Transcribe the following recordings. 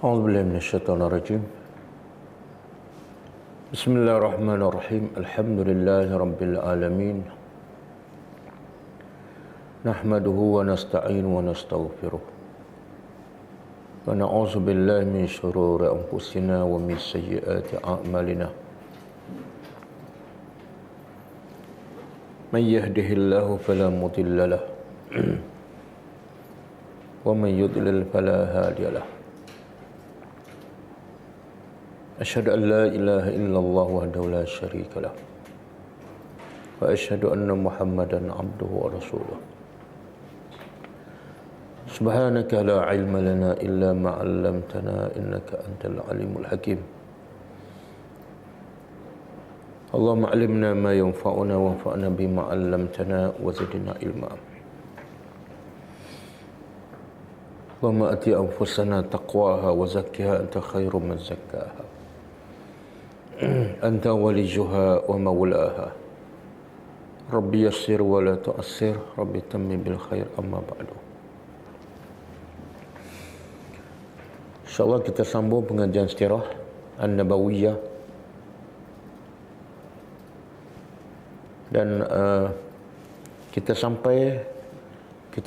أعوذ بالله من الشيطان الرجيم. بسم الله الرحمن الرحيم. الحمد لله رب العالمين. نحمده ونستعين ونستغفره ونعوذ بالله من شرور أنفسنا ومن سيئات أعمالنا. من يهده الله فلا مضل له ومن يضلل فلا هادي له. أشهد أن لا إله إلا الله وحده لا شريك له وأشهد أن محمدا عبده ورسوله. سبحانك لا علم لنا إلا ما علمتنا إنك أنت العليم الحكيم. اللهم علمنا ما ينفعنا وانفعنا بما علمتنا وزدنا علما. اللهم آت أنفسنا تقواها وزكها أنت خير من زكاها أنت وليها ومولاها. ربي يسر ولا تؤسر، ربي تمم بالخير. أما بعد. InsyaAllah kita sambung pengajian sirah An-Nabawiyah. Dan kita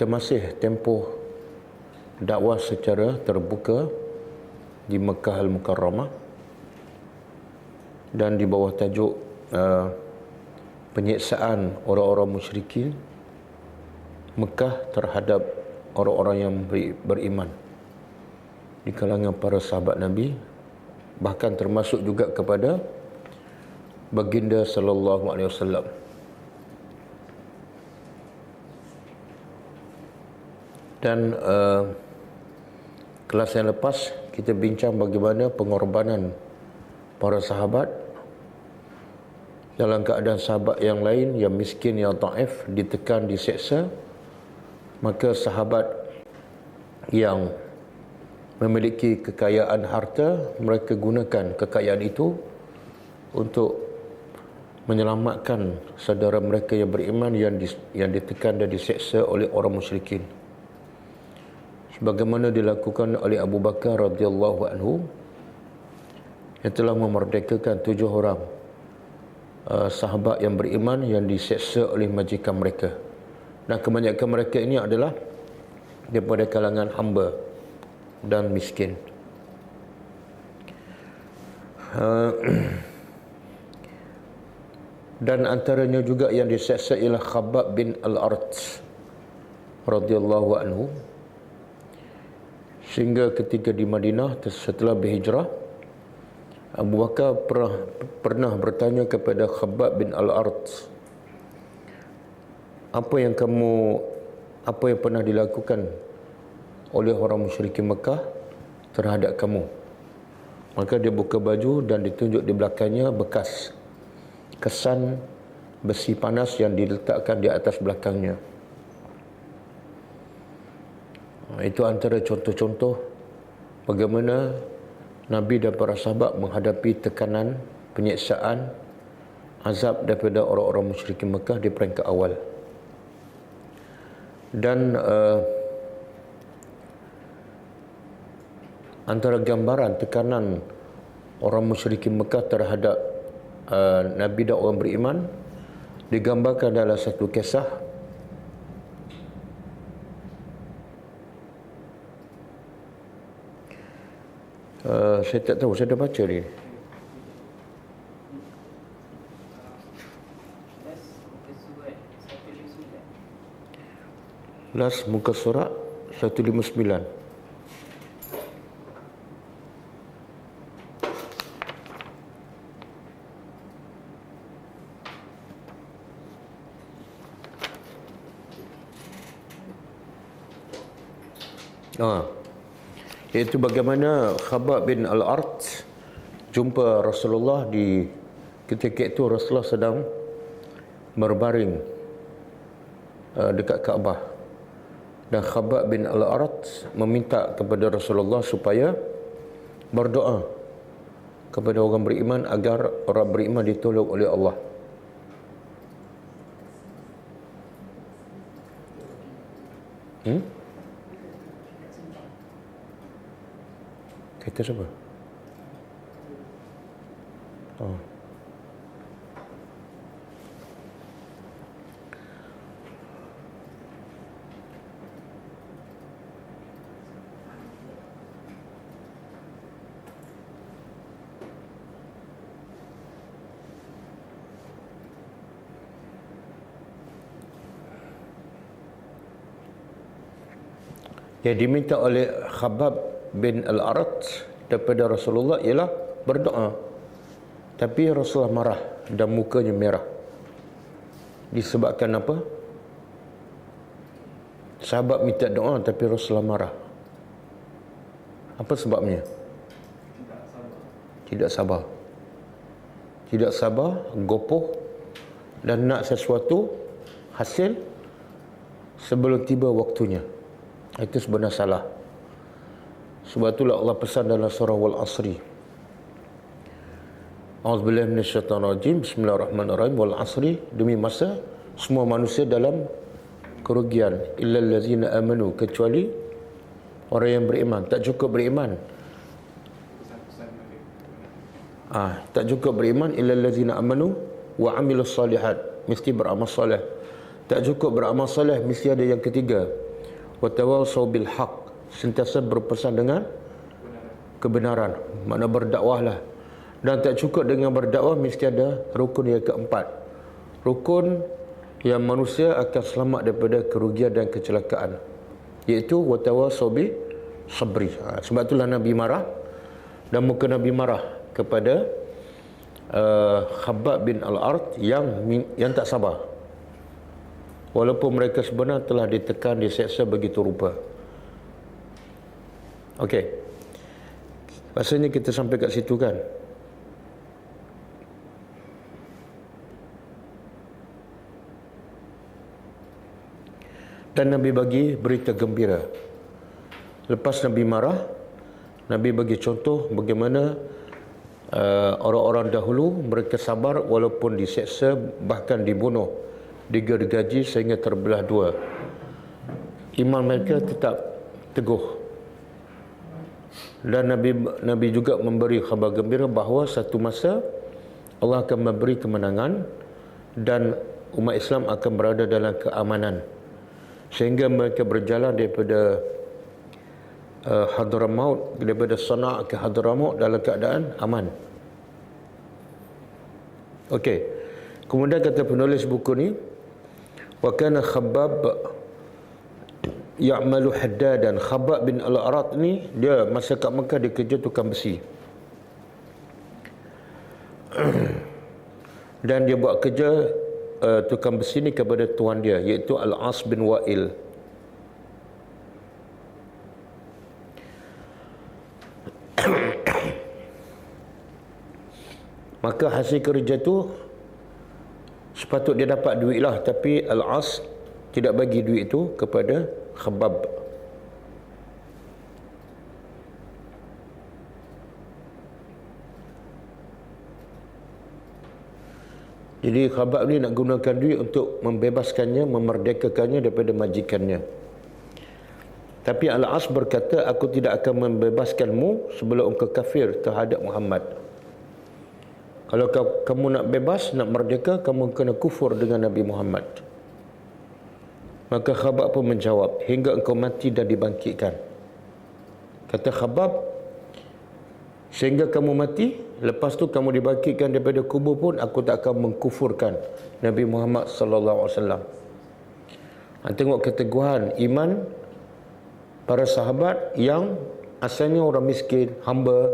masih tempoh dakwah secara terbuka di Mekah Al-Mukarramah dan di bawah tajuk penyiksaan orang-orang musyrikin Mekah terhadap orang-orang yang beriman di kalangan para sahabat Nabi, bahkan termasuk juga kepada baginda sallallahu alaihi wasallam. Dan kelas yang lepas kita bincang bagaimana pengorbanan para sahabat dalam keadaan sahabat yang lain yang miskin, yang dhaif, ditekan, diseksa, maka sahabat yang memiliki kekayaan harta, mereka gunakan kekayaan itu untuk menyelamatkan saudara mereka yang beriman yang ditekan dan diseksa oleh orang musyrikin. Sebagaimana dilakukan oleh Abu Bakar radhiyallahu anhu yang telah memerdekakan 7 orang sahabat yang beriman yang diseksa oleh majikan mereka. Dan kebanyakan mereka ini adalah daripada kalangan hamba dan miskin. Dan antaranya juga yang diseksa ialah Khabbab bin Al-Arat radhiyallahu anhu, sehingga ketika di Madinah setelah berhijrah, Abu Bakar pernah bertanya kepada Khabbab bin Al-Arat, apa yang pernah dilakukan oleh orang musyrikin Mekah terhadap kamu? Maka dia buka baju dan ditunjuk di belakangnya bekas kesan besi panas yang diletakkan di atas belakangnya. Itu antara contoh-contoh bagaimana Nabi dan para sahabat menghadapi tekanan, penyiksaan, azab daripada orang-orang musyrikin Mekah di peringkat awal. Dan antara gambaran tekanan orang musyrikin Mekah terhadap Nabi dan orang beriman digambarkan dalam satu kisah. Saya tak tahu, saya dah baca ni. Last muka surat 159. Iaitu bagaimana Khabbab bin Al-Arat jumpa Rasulullah ketika itu Rasulullah sedang berbaring dekat Kaabah, dan Khabbab bin Al-Arat meminta kepada Rasulullah supaya berdoa kepada orang beriman agar orang beriman ditolong oleh Allah. Kereta siapa? Oh. Yang diminta oleh Khabbab bin Al-Arat daripada Rasulullah ialah berdoa. Tapi Rasulullah marah dan mukanya merah. Disebabkan apa? Sahabat minta doa tapi Rasulullah marah. Apa sebabnya? Tidak sabar. Tidak sabar, gopoh dan nak sesuatu hasil sebelum tiba waktunya. Itu sebenarnya salah. Sebab itulah Allah pesan dalam surah Wal Asri. A'udzubillahi minasyaitonirrajim. Bismillahirrahmanirrahim. Wal Asri, demi masa semua manusia dalam kerugian, illal ladzina amanu, kecuali orang yang beriman. Tak cukup beriman. Tak cukup beriman illal ladzina amanu wa amilus solihat, mesti beramal soleh. Tak cukup beramal soleh, mesti ada yang ketiga, wa tawassaw bil haq, sentiasa berpesan dengan kebenaran, makna berdakwahlah. Dan tak cukup dengan berdakwah, mesti ada rukun yang keempat, rukun yang manusia akan selamat daripada kerugian dan kecelakaan, iaitu wa tawassaw bi sabri. Sebab itulah Nabi marah dan muka Nabi marah kepada Khabbab bin Al-Arat yang tak sabar, walaupun mereka sebenarnya telah ditekan, diseksa begitu rupa. Okey, rasanya kita sampai kat situ kan. Dan Nabi bagi berita gembira. Lepas Nabi marah, Nabi bagi contoh bagaimana orang-orang dahulu mereka sabar walaupun diseksa, bahkan dibunuh, digergaji sehingga terbelah dua. Iman mereka tetap teguh. Dan Nabi juga memberi khabar gembira bahawa satu masa Allah akan memberi kemenangan dan umat Islam akan berada dalam keamanan, sehingga mereka berjalan daripada Hadramaut, daripada Sana' ke Hadramaut dalam keadaan aman. Okey. Kemudian kata penulis buku ni, wa kana Khabbab ya'malu haddadan. Khabbab bin Al-Arat ni, dia masa kat Mekah dia kerja tukang besi. Dan dia buat kerja tukang besi ni kepada tuan dia, iaitu Al-As bin Wa'il. Maka hasil kerja tu sepatut dia dapat duit lah, tapi Al-As tidak bagi duit itu kepada Khabbab. Jadi Khabbab ni nak gunakan duit untuk membebaskannya, memerdekakannya daripada majikannya. Tapi Al-As berkata, aku tidak akan membebaskanmu sebelum engkau kafir terhadap Muhammad. Kalau kamu nak bebas, nak merdeka, kamu kena kufur dengan Nabi Muhammad. Maka Khabbab pun menjawab, hingga engkau mati dan dibangkitkan. Kata Khabbab, sehingga kamu mati, lepas tu kamu dibangkitkan daripada kubur pun, aku tak akan mengkufurkan Nabi Muhammad sallallahu alaihi wasallam. Tengok keteguhan iman para sahabat yang asalnya orang miskin, hamba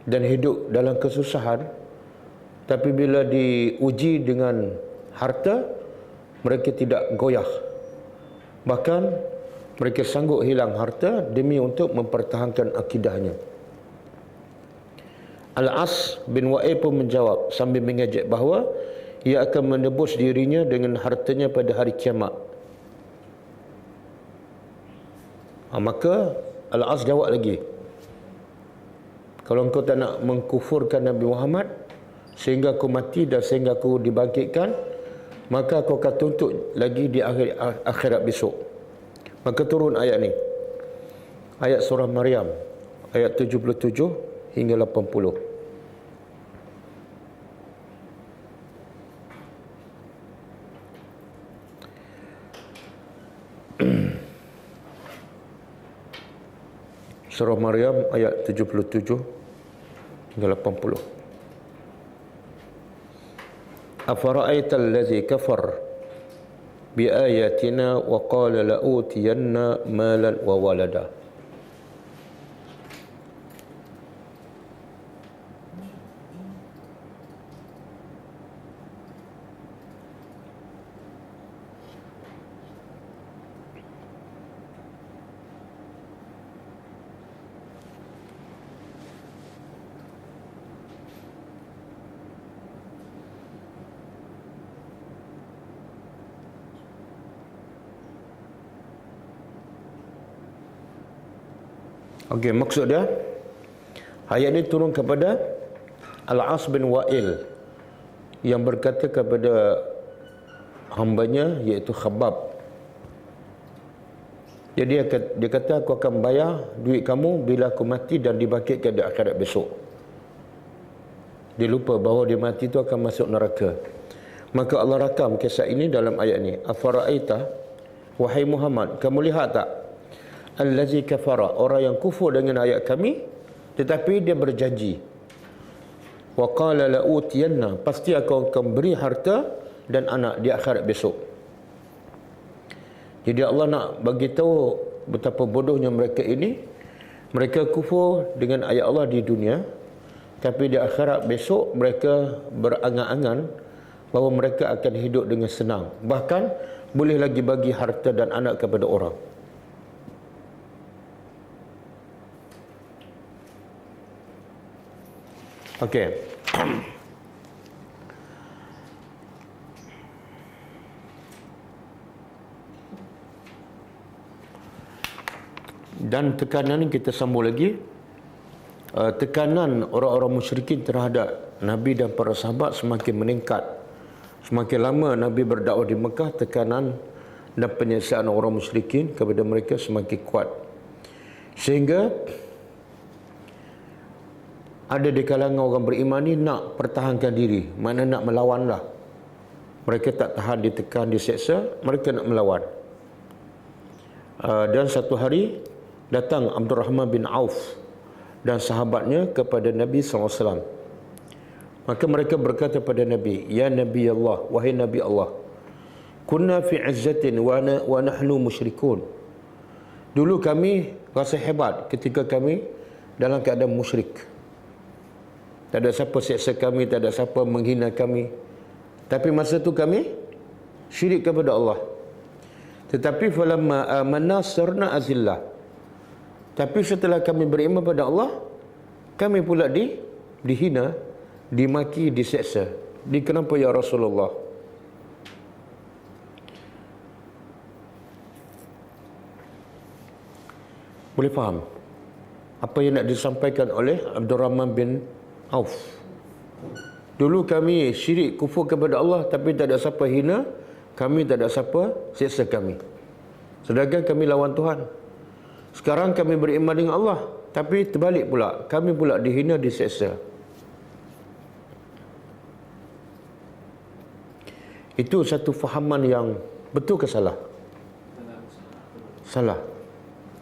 dan hidup dalam kesusahan, tapi bila diuji dengan harta, mereka tidak goyah. Bahkan mereka sanggup hilang harta demi untuk mempertahankan akidahnya. Al-As bin Wa'il pun menjawab sambil mengejek bahawa ia akan menebus dirinya dengan hartanya pada hari kiamat. Maka Al-As jawab lagi, kalau engkau tak nak mengkufurkan Nabi Muhammad sehingga aku mati dan sehingga aku dibangkitkan, maka aku akan tuntut lagi di akhirat besok. Maka turun ayat ni, ayat surah Maryam, ayat 77 hingga 80. Surah Maryam ayat 77 hingga 80. Afara'aita allazi kafar bi ayatina wa qala la utiyanna malan wa walada. Okey, maksud dia ayat ini turun kepada Al-As bin Wa'il yang berkata kepada hambanya iaitu Khabbab. Jadi dia kata, aku akan bayar duit kamu bila aku mati dan dibangkitkan di akhirat besok. Dia lupa bahawa dia mati itu akan masuk neraka. Maka Allah rakam kisah ini dalam ayat ini. Afara'aita, wahai Muhammad, kamu lihat tak? Allazi kafara, orang yang kufur dengan ayat kami tetapi dia berjanji, wa qala la utiyanna, pasti aku akan beri harta dan anak di akhirat besok. Jadi Allah nak bagi tahu betapa bodohnya mereka ini. Mereka kufur dengan ayat Allah di dunia, tapi di akhirat besok mereka berangan-angan bahawa mereka akan hidup dengan senang, bahkan boleh lagi bagi harta dan anak kepada orang. Okey. Dan tekanan ini kita sambung lagi. Tekanan orang-orang musyrikin terhadap Nabi dan para sahabat semakin meningkat. Semakin lama Nabi berdakwah di Mekah, tekanan dan penyiksaan orang musyrikin kepada mereka semakin kuat. Sehingga ada di kalangan orang beriman ni nak pertahankan diri, mana nak melawanlah. Mereka tak tahan ditekan, diseksa, mereka nak melawan. Dan satu hari datang Abdurrahman bin Auf dan sahabatnya kepada Nabi SAW. Maka mereka berkata pada Nabi, ya Nabi Allah, wahai Nabi Allah, kunna fi izzatin wa nahnu musyrikun. Dulu kami rasa hebat ketika kami dalam keadaan musyrik. Tak ada siapa seksa kami, tak ada siapa menghina kami. Tapi masa tu kami syirik kepada Allah. Tetapi falamma amanna sirna azillah. Tapi setelah kami beriman pada Allah, kami pula dihina, dimaki, diseksa. Kenapa ya Rasulullah? Boleh faham apa yang nak disampaikan oleh Abdurrahman bin Auf. Dulu kami syirik, kufur kepada Allah, tapi tak ada siapa hina kami, tak ada siapa seksa kami. Sedangkan kami lawan Tuhan. Sekarang kami beriman dengan Allah, tapi terbalik pula, kami pula dihina, diseksa. Itu satu fahaman yang betul ke salah? Salah.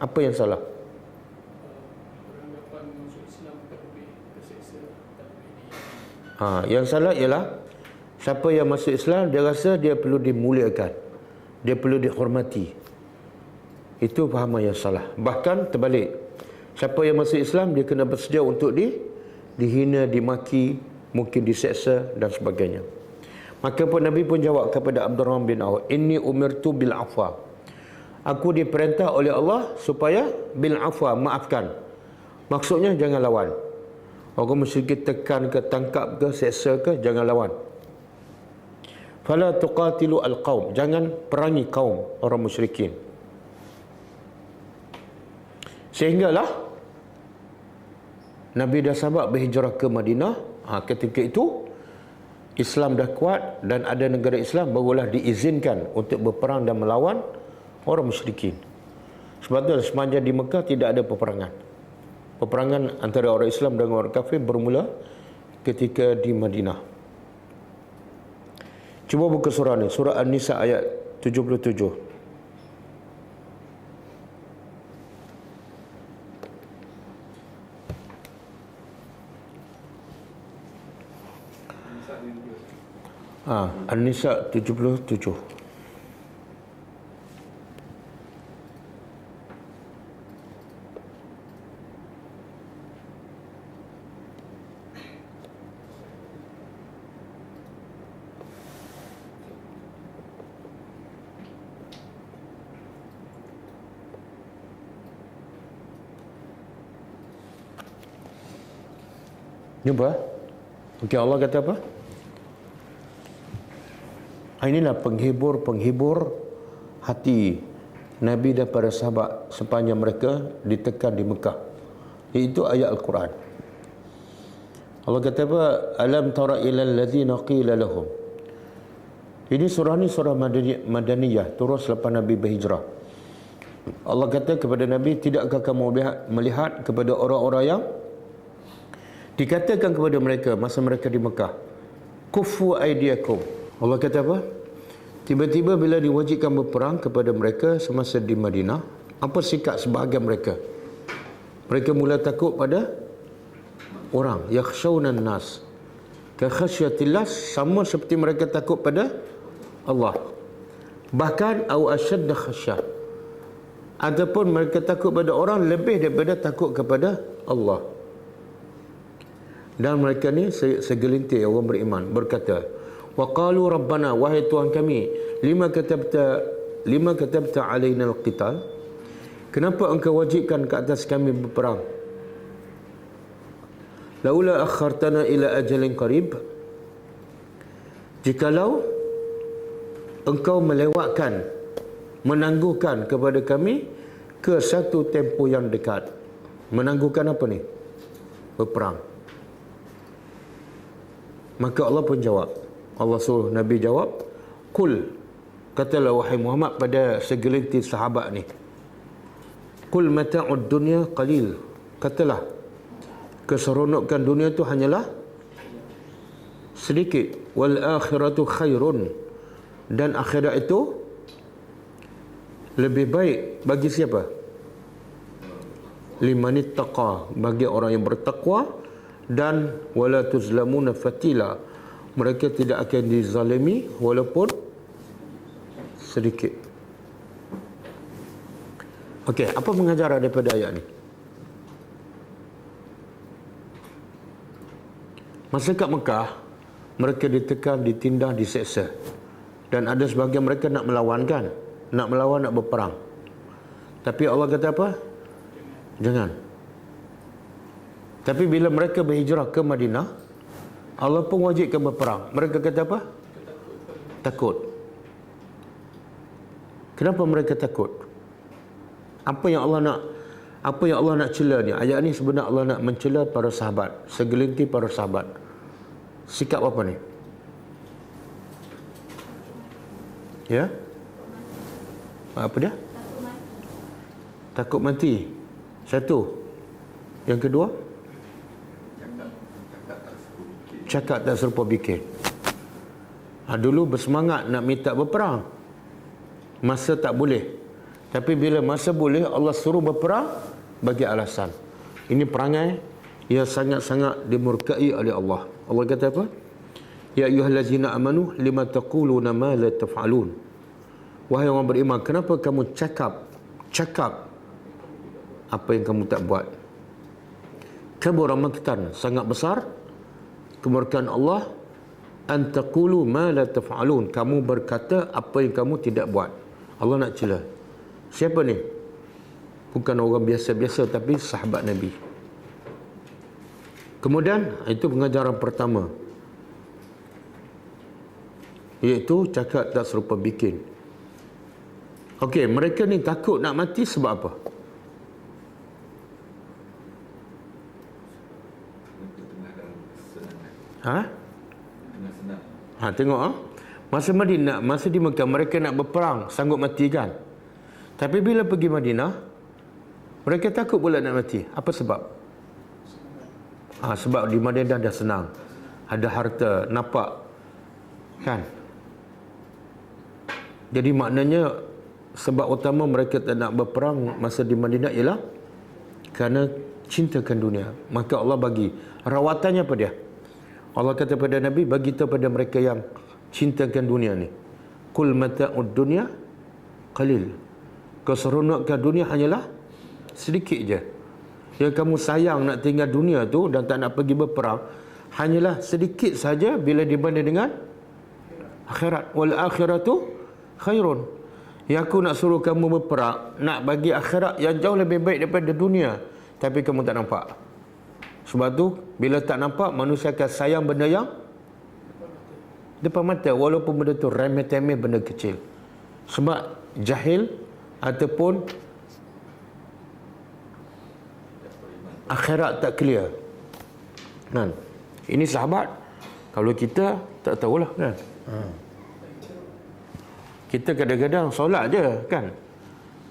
Apa yang salah? Yang salah ialah siapa yang masuk Islam, dia rasa dia perlu dimuliakan, dia perlu dihormati. Itu fahaman yang salah. Bahkan terbalik, siapa yang masuk Islam, dia kena bersedia untuk dihina, dimaki, mungkin diseksa dan sebagainya. Maka pun Nabi pun jawab kepada Abdurrahman bin Auf, inni umirtu bil afwa, aku diperintah oleh Allah supaya bil afwa, maafkan. Maksudnya jangan lawan. Orang musyrik tekan ke, tangkap ke, seksa ke, jangan lawan. Fala tuqatilu al-qaum, jangan perangi kaum orang musyrikin. Sehinggalah Nabi dan sahabat berhijrah ke Madinah. Ketika itu Islam dah kuat dan ada negara Islam, barulah diizinkan untuk berperang dan melawan orang musyrikin. Sebab itu sepanjang di Mekah tidak ada peperangan. Peperangan antara orang Islam dan orang kafir bermula ketika di Madinah. Cuba buka surah ni, surah An-Nisa ayat 77. An-Nisa 77. Jumpa? Okey, Allah kata apa? Inilah penghibur hati Nabi dan para sahabat sepanjang mereka ditekan di Mekah. Itu ayat Al-Quran. Allah kata apa? Alam tara ilal ladzina qila lahum. Ini surah ni surah Madaniyah, turun selepas Nabi berhijrah. Allah kata kepada Nabi, tidakkah kamu melihat kepada orang-orang yang dikatakan kepada mereka masa mereka di Mekah, kufu aidiakum. Allah kata apa? Tiba-tiba bila diwajibkan berperang kepada mereka semasa di Madinah, apa sikap sebahagian mereka? Mereka mula takut pada orang, yakhshawnan nas ka khasyatillah, sama seperti mereka takut pada Allah. Bahkan au ashadda khasyah, ataupun mereka takut pada orang lebih daripada takut kepada Allah. Dan mereka ni segelintir orang beriman berkata, wa qalu rabbana, wahai Tuhan kami, lima katabta alaina alqital, kenapa engkau wajibkan ke atas kami berperang? Laula akhartana ila ajalin qarib, jikalau engkau melewatkan, menangguhkan kepada kami ke satu tempoh yang dekat. Menangguhkan apa ni? Berperang. Maka Allah pun jawab. Allah suruh Nabi jawab, kul, katalah wahai Muhammad pada segelintir sahabat ni, kul mata'ud dunya qalil, katalah keseronokan dunia tu hanyalah sedikit, wal akhiratu khairun, dan akhirat itu lebih baik bagi siapa? Limanittaqa, bagi orang yang bertakwa. Dan wala tuzlamuna fatila, mereka tidak akan dizalimi walaupun sedikit. Okey, apa pengajaran daripada ayat ni? Masa kat Mekah, mereka ditekan, ditindas, diseksa. Dan ada sebahagian mereka nak melawan kan? Nak melawan, nak berperang. Tapi Allah kata apa? Jangan. Tapi bila mereka berhijrah ke Madinah, Allah pun wajibkan berperang. Mereka kata apa? Takut. Kenapa mereka takut? Apa yang Allah nak cela ni? Ayat ni sebenarnya Allah nak mencela para sahabat, segelintir para sahabat. Sikap apa ni? Ya? Apa dia? Takut mati. Satu. Yang kedua? Cakap tak serupa bikin. Dulu bersemangat nak minta berperang, masa tak boleh. Tapi bila masa boleh, Allah suruh berperang bagi alasan. Ini perangai yang sangat-sangat dimurkai oleh Allah. Allah kata apa? Ya ayyuhallazina amanu lima taquluna ma la taf'alun. Wahai orang beriman, kenapa kamu cakap apa yang kamu tak buat? Kabura maqtan, sangat besar kemurkaan Allah, an taqulu ma la taf'alun, kamu berkata apa yang kamu tidak buat. Allah nak cela. Siapa ni? Bukan orang biasa-biasa, tapi sahabat Nabi. Kemudian itu pengajaran pertama, iaitu cakap tak serupa bikin. Okey, mereka ni takut nak mati sebab apa? Tengok masa Madinah, masa di Mekah mereka nak berperang, sanggup mati kan? Tapi bila pergi Madinah, mereka takut pula nak mati. Apa sebab? Sebab di Madinah dah senang, ada harta, nampak kan. Jadi maknanya sebab utama mereka tak nak berperang masa di Madinah ialah kerana cintakan dunia. Maka Allah bagi rawatannya apa dia? Allah kata pada Nabi, bagi tahu pada mereka yang cintakan dunia ni, qul mata'ud dunya qalil, keseronokan dunia hanyalah sedikit je. Yang kamu sayang nak tinggal dunia tu dan tak nak pergi berperang hanyalah sedikit saja bila dibanding dengan akhirat. Wal akhiratu khairun. Yang aku nak suruh kamu berperang, nak bagi akhirat yang jauh lebih baik daripada dunia, tapi kamu tak nampak. Sebab tu bila tak nampak, manusia akan sayang benda yang depan mata, walaupun benda tu remeh-temeh, benda kecil. Sebab jahil ataupun akhirat tak clear kan. Ini sahabat. Kalau kita tak tahulah kan. Kita kadang-kadang solat je kan,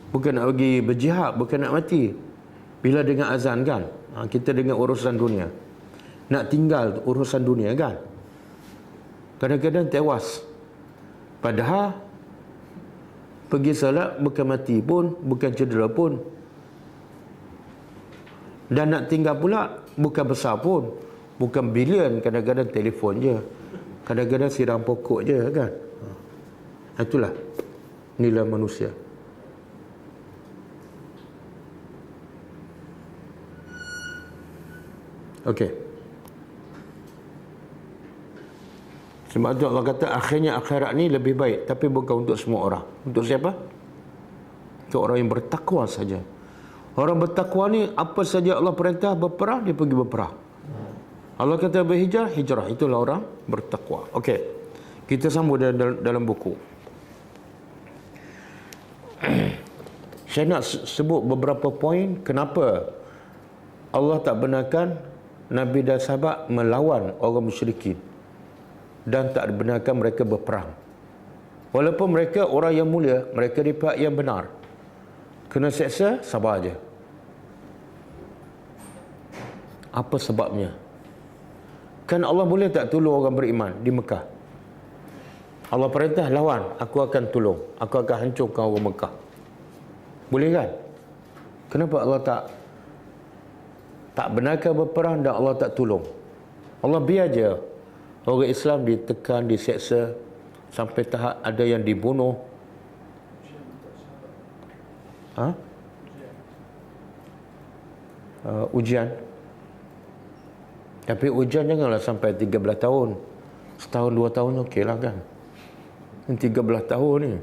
bukan nak pergi berjihad, bukan nak mati. Bila dengar azan kan, kita dengar urusan dunia, nak tinggal urusan dunia kan, kadang-kadang tewas. Padahal pergi solat bukan mati pun, bukan cedera pun. Dan nak tinggal pula bukan besar pun, bukan bilion, kadang-kadang telefon je, kadang-kadang siram pokok je kan. Itulah nilai manusia. Okey. Sebab tu Allah kata akhirnya akhirat ni lebih baik, tapi bukan untuk semua orang. Untuk siapa? Untuk orang yang bertakwa saja. Orang bertakwa ni apa saja Allah perintah berperang, dia pergi berperang. Allah kata berhijrah, hijrah. Itulah orang bertakwa. Okey. Kita sambung dalam buku. Saya nak sebut beberapa poin kenapa Allah tak benarkan Nabi dan sahabat melawan orang musyrikin dan tak benarkan mereka berperang. Walaupun mereka orang yang mulia, mereka di pihak yang benar, kena seksa, sabar aja. Apa sebabnya? Kan Allah boleh tak tolong orang beriman di Mekah? Allah perintah lawan, aku akan tolong, aku akan hancurkan orang Mekah. Boleh kan? Kenapa Allah tak benarkan berperang dan Allah tak tolong? Allah biar je orang Islam ditekan, diseksa, sampai tahap ada yang dibunuh. Ujian. Tapi ujian janganlah sampai 13 tahun. Setahun 2 tahun okey lah kan. 13 tahun ni.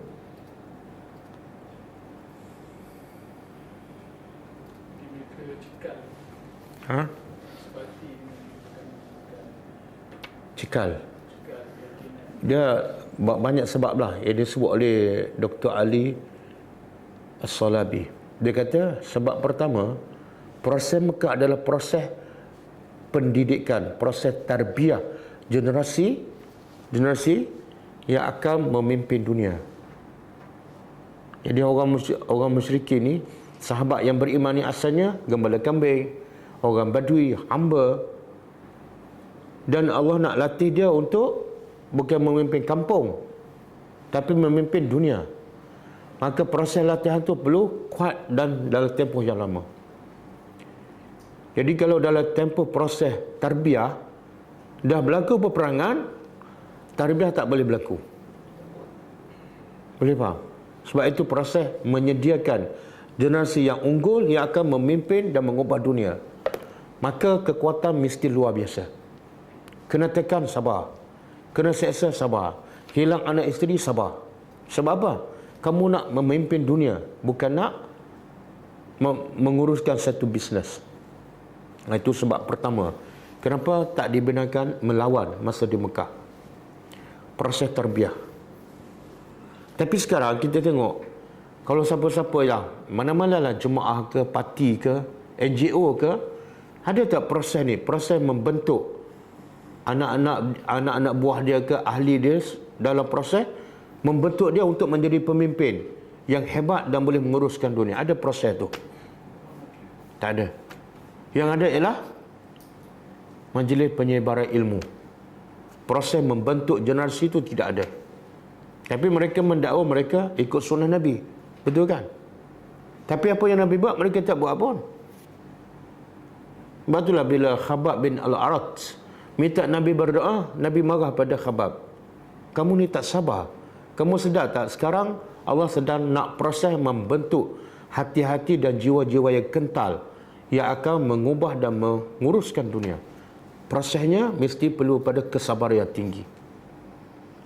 Cikal. Dia banyak sebab lah yang disebut oleh Dr. Ali As-Salabi. Dia kata sebab pertama, proses Mekah adalah proses pendidikan, proses tarbiyah generasi yang akan memimpin dunia. Jadi orang musyrikin ni, sahabat yang beriman ni asalnya gembala kambing, orang badui, hamba. Dan Allah nak latih dia untuk bukan memimpin kampung, tapi memimpin dunia. Maka proses latihan tu perlu kuat dan dalam tempoh yang lama. Jadi kalau dalam tempoh proses tarbiyah dah berlaku peperangan, tarbiyah tak boleh berlaku. Boleh faham? Sebab itu proses menyediakan generasi yang unggul yang akan memimpin dan mengubah dunia. Maka kekuatan mesti luar biasa. Kena tekan, sabar. Kena seksa, sabar. Hilang anak isteri, sabar. Sebab apa? Kamu nak memimpin dunia, bukan nak menguruskan satu bisnes. Itu sebab pertama. Kenapa tak dibenarkan melawan masa di Mekah? Proses tarbiyah. Tapi sekarang kita tengok, kalau siapa-siapa yang mana-mana lah, jemaah ke, parti ke, NGO ke, ada tak proses ni? Proses membentuk anak-anak buah dia ke, ahli dia dalam proses membentuk dia untuk menjadi pemimpin yang hebat dan boleh menguruskan dunia. Ada proses tu? Tak ada. Yang ada ialah majlis penyebaran ilmu. Proses membentuk generasi itu tidak ada. Tapi mereka mendakwa mereka ikut sunnah Nabi. Betul kan? Tapi apa yang Nabi buat, mereka tak buat apa. Itulah bila Khabbab bin Al-Arat minta Nabi berdoa, Nabi marah pada Khabbab. Kamu ni tak sabar. Kamu sedar tak? Sekarang Allah sedang nak proses membentuk hati-hati dan jiwa-jiwa yang kental yang akan mengubah dan menguruskan dunia. Prosesnya mesti perlu pada kesabaran yang tinggi.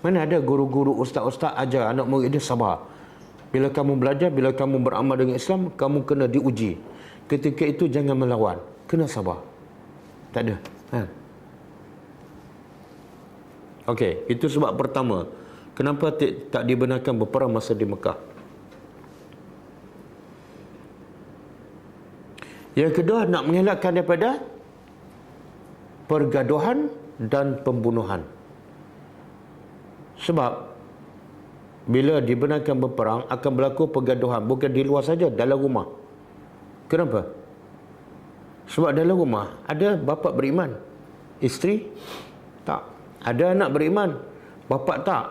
Mana ada guru-guru, ustaz-ustaz ajar anak murid dia sabar. Bila kamu belajar, bila kamu beramal dengan Islam, kamu kena diuji. Ketika itu jangan melawan. Kena sabar. Tak ada. Okey, itu sebab pertama. Kenapa tak dibenarkan berperang masa di Mekah? Yang kedua, nak mengelakkan daripada pergaduhan dan pembunuhan. Sebab bila dibenarkan berperang akan berlaku pergaduhan, bukan di luar saja, dalam rumah. Kenapa? Sebab dalam rumah ada bapa beriman, isteri tak. Ada anak beriman, bapa tak.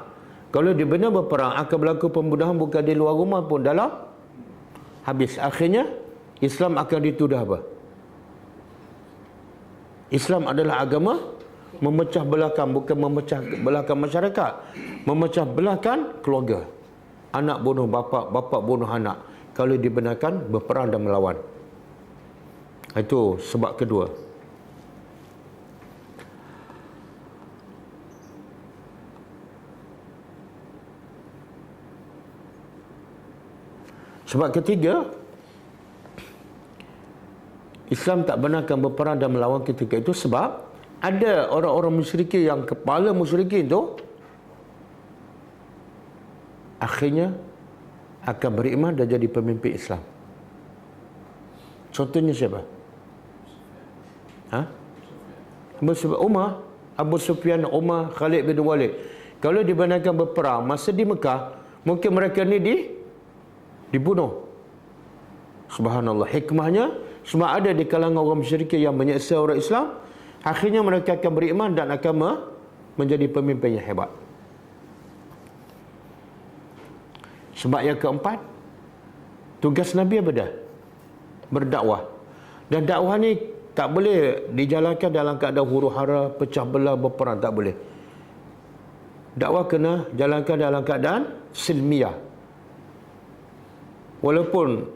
Kalau dibenar berperang akan berlaku pembunuhan bukan di luar rumah pun dalam. Habis akhirnya Islam akan dituduh apa? Islam adalah agama memecah belahkan, bukan memecah belahkan masyarakat, memecah belahkan keluarga. Anak bunuh bapa, bapa bunuh anak. Kalau dibenarkan berperang dan melawan. Itu sebab kedua. Sebab ketiga, Islam tak benarkan berperang dan melawan ketika itu sebab ada orang-orang musyrikin yang kepala musyrikin itu akhirnya akan beriman dan jadi pemimpin Islam. Contohnya siapa? Abu Sufyan, Umar, Khalid bin Walid. Kalau dibenarkan berperang masa di Mekah, mungkin mereka ni dibunuh. Subhanallah, hikmahnya sebab ada di kalangan orang musyrikin yang menyeksa orang Islam, akhirnya mereka akan beriman dan akan menjadi pemimpin yang hebat. Sebab yang keempat, tugas Nabi apa dah? Berdakwah. Dan dakwah ni tak boleh dijalankan dalam keadaan huru-hara, pecah belah, berperang, tak boleh. Dakwah kena jalankan dalam keadaan silmiah. Walaupun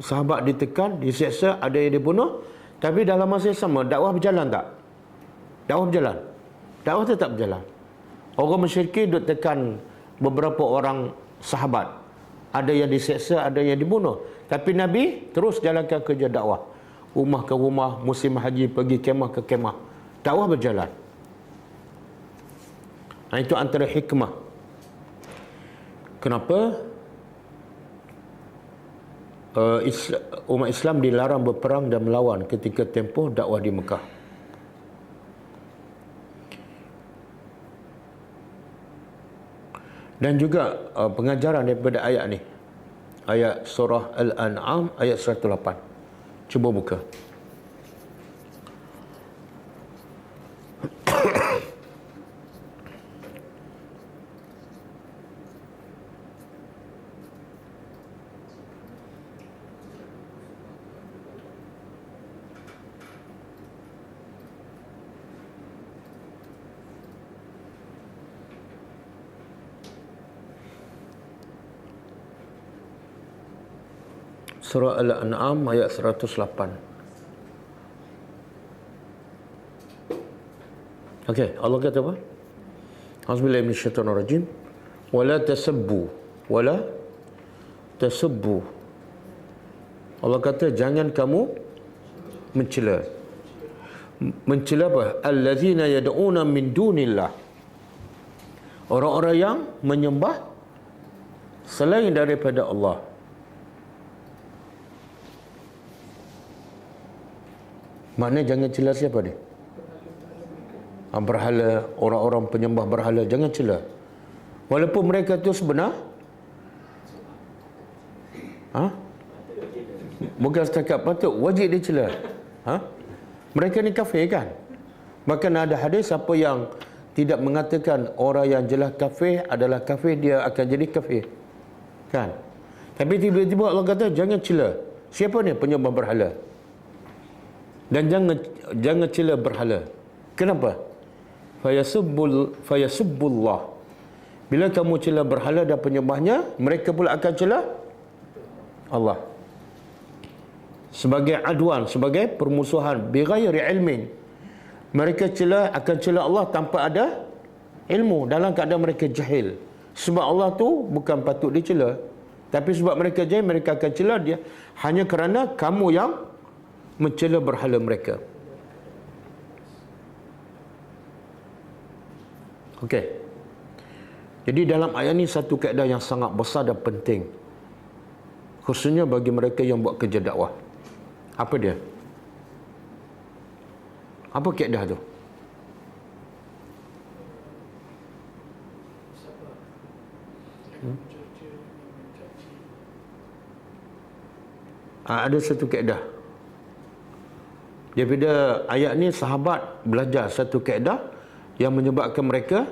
sahabat ditekan, diseksa, ada yang dibunuh, tapi dalam masa yang sama dakwah berjalan tak? Dakwah berjalan. Dakwah tetap berjalan. Orang musyrikin duk tekan beberapa orang sahabat. Ada yang diseksa, ada yang dibunuh. Tapi Nabi terus jalankan kerja dakwah. Rumah ke rumah, musim haji pergi kemah ke kemah. Dakwah berjalan. Itu antara hikmah. Kenapa umat Islam dilarang berperang dan melawan ketika tempoh dakwah di Mekah. Dan juga pengajaran daripada ayat ni, ayat surah Al-An'am ayat 108. Cuba buka. Surah Al-An'am ayat 108. Okey, Allah kata apa? Auzubillahi minasyaitonir rajim. Wala tasubbu. Allah kata jangan kamu mencela. Mencela apa? Allazina yad'una min dunillah. Orang-orang yang menyembah selain daripada Allah. Maknanya jangan cela siapa dia? Berhala, orang-orang penyembah berhala, jangan cela. Walaupun mereka itu sebenar, bukan setakat patut, wajib dia cela. Mereka ni kafir kan? Bahkan ada hadis, siapa yang tidak mengatakan orang yang jelas kafir adalah kafir, dia akan jadi kafir. Kan? Tapi tiba-tiba Allah kata jangan cela. Siapa ni penyembah berhala? Dan jangan cela berhala. Kenapa? Fayasubbullah. Bila kamu cela berhala dan penyembahnya, mereka pula akan cela Allah. Sebagai aduan, sebagai permusuhan, bighairi ilmin. Mereka akan cela Allah tanpa ada ilmu, dalam keadaan mereka jahil. Sebab Allah tu bukan patut dicela, tapi sebab mereka jahil, mereka akan cela dia hanya kerana kamu yang mencela berhala mereka. Okey. Jadi dalam ayat ni satu kaedah yang sangat besar dan penting, khususnya bagi mereka yang buat kerja dakwah. Apa dia? Apa kaedah tu? Ada satu kaedah. Daripada ayat ni sahabat belajar satu kaedah yang menyebabkan mereka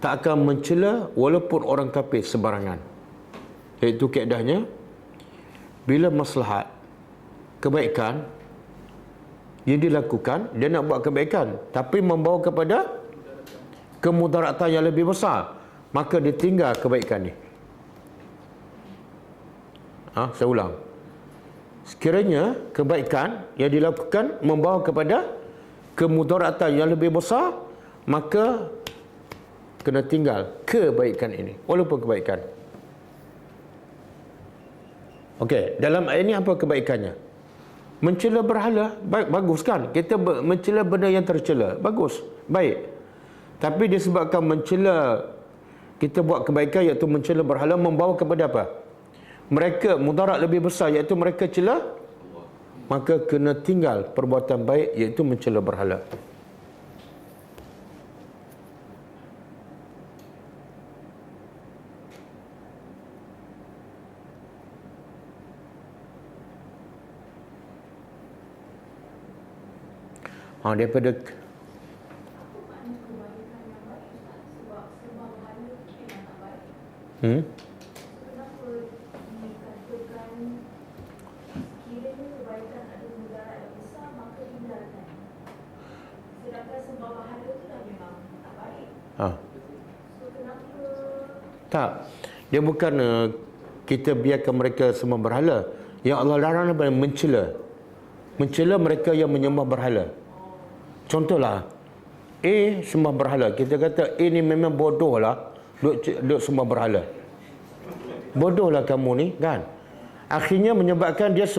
tak akan mencela walaupun orang kafir sebarangan. Iaitu kaedahnya, bila maslahat kebaikan yang dilakukan, dia nak buat kebaikan tapi membawa kepada kemudaratan yang lebih besar, maka dia tinggal kebaikan ni. Saya ulang. Sekiranya kebaikan yang dilakukan membawa kepada kemudaratan yang lebih besar, maka kena tinggal kebaikan ini walaupun kebaikan. Okey, dalam ayat ini apa kebaikannya? Mencela berhala, bagus kan? Kita mencela benda yang tercela, bagus, baik. Tapi disebabkan mencela, kita buat kebaikan iaitu mencela berhala, membawa kepada apa? Mereka mudarat lebih besar, iaitu mereka cela, maka kena tinggal perbuatan baik iaitu mencela berhala. Daripada tak, dia bukan kita biarkan mereka semua berhala. Yang Allah larang adalah mencela. Mencela mereka yang menyembah berhala. Contohlah, A sembah berhala. Kita kata A ni memang bodoh lah, duk sembah berhala. Bodoh lah kamu ni, kan? Akhirnya menyebabkan dia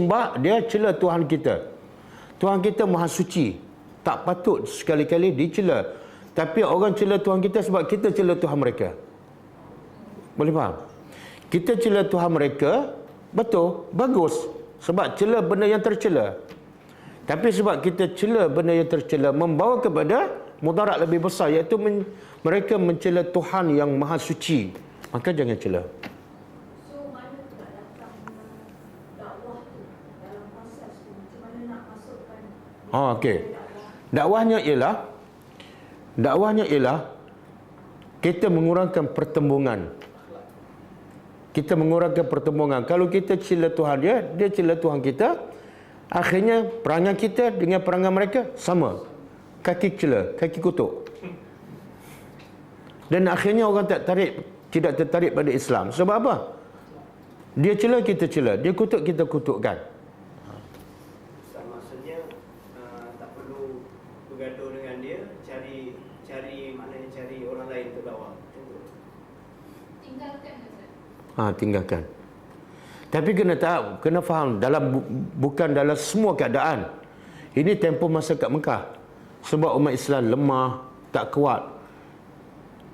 cela Tuhan kita. Tuhan kita maha suci, tak patut sekali-kali dicela. Tapi orang cela Tuhan kita sebab kita cela Tuhan mereka. Boleh faham? Kita cela Tuhan mereka, betul, bagus. Sebab cela benda yang tercela. Tapi sebab kita cela benda yang tercela membawa kepada mudarat lebih besar, iaitu mereka mencela Tuhan yang maha suci, maka jangan cela. So mana tu nak datang dakwah tu dalam proses tu, macam mana nak masukkan Okey. Dakwahnya ialah kita mengurangkan pertembungan. Kita mengurangkan pertembungan. Kalau kita cela Tuhan dia cela Tuhan kita, akhirnya perangai kita dengan perangai mereka sama. Kaki cela, kaki kutuk. Dan akhirnya orang tidak tertarik pada Islam. Sebab apa? Dia cela, kita cela. Dia kutuk, kita kutukkan. Maksudnya tak perlu bergaduh dengan dia, cari orang lain untuk dakwah. tinggalkan saja. Tinggalkan. Tapi kena faham, bukan dalam semua keadaan. Ini tempoh masa kat Mekah. Sebab umat Islam lemah, tak kuat.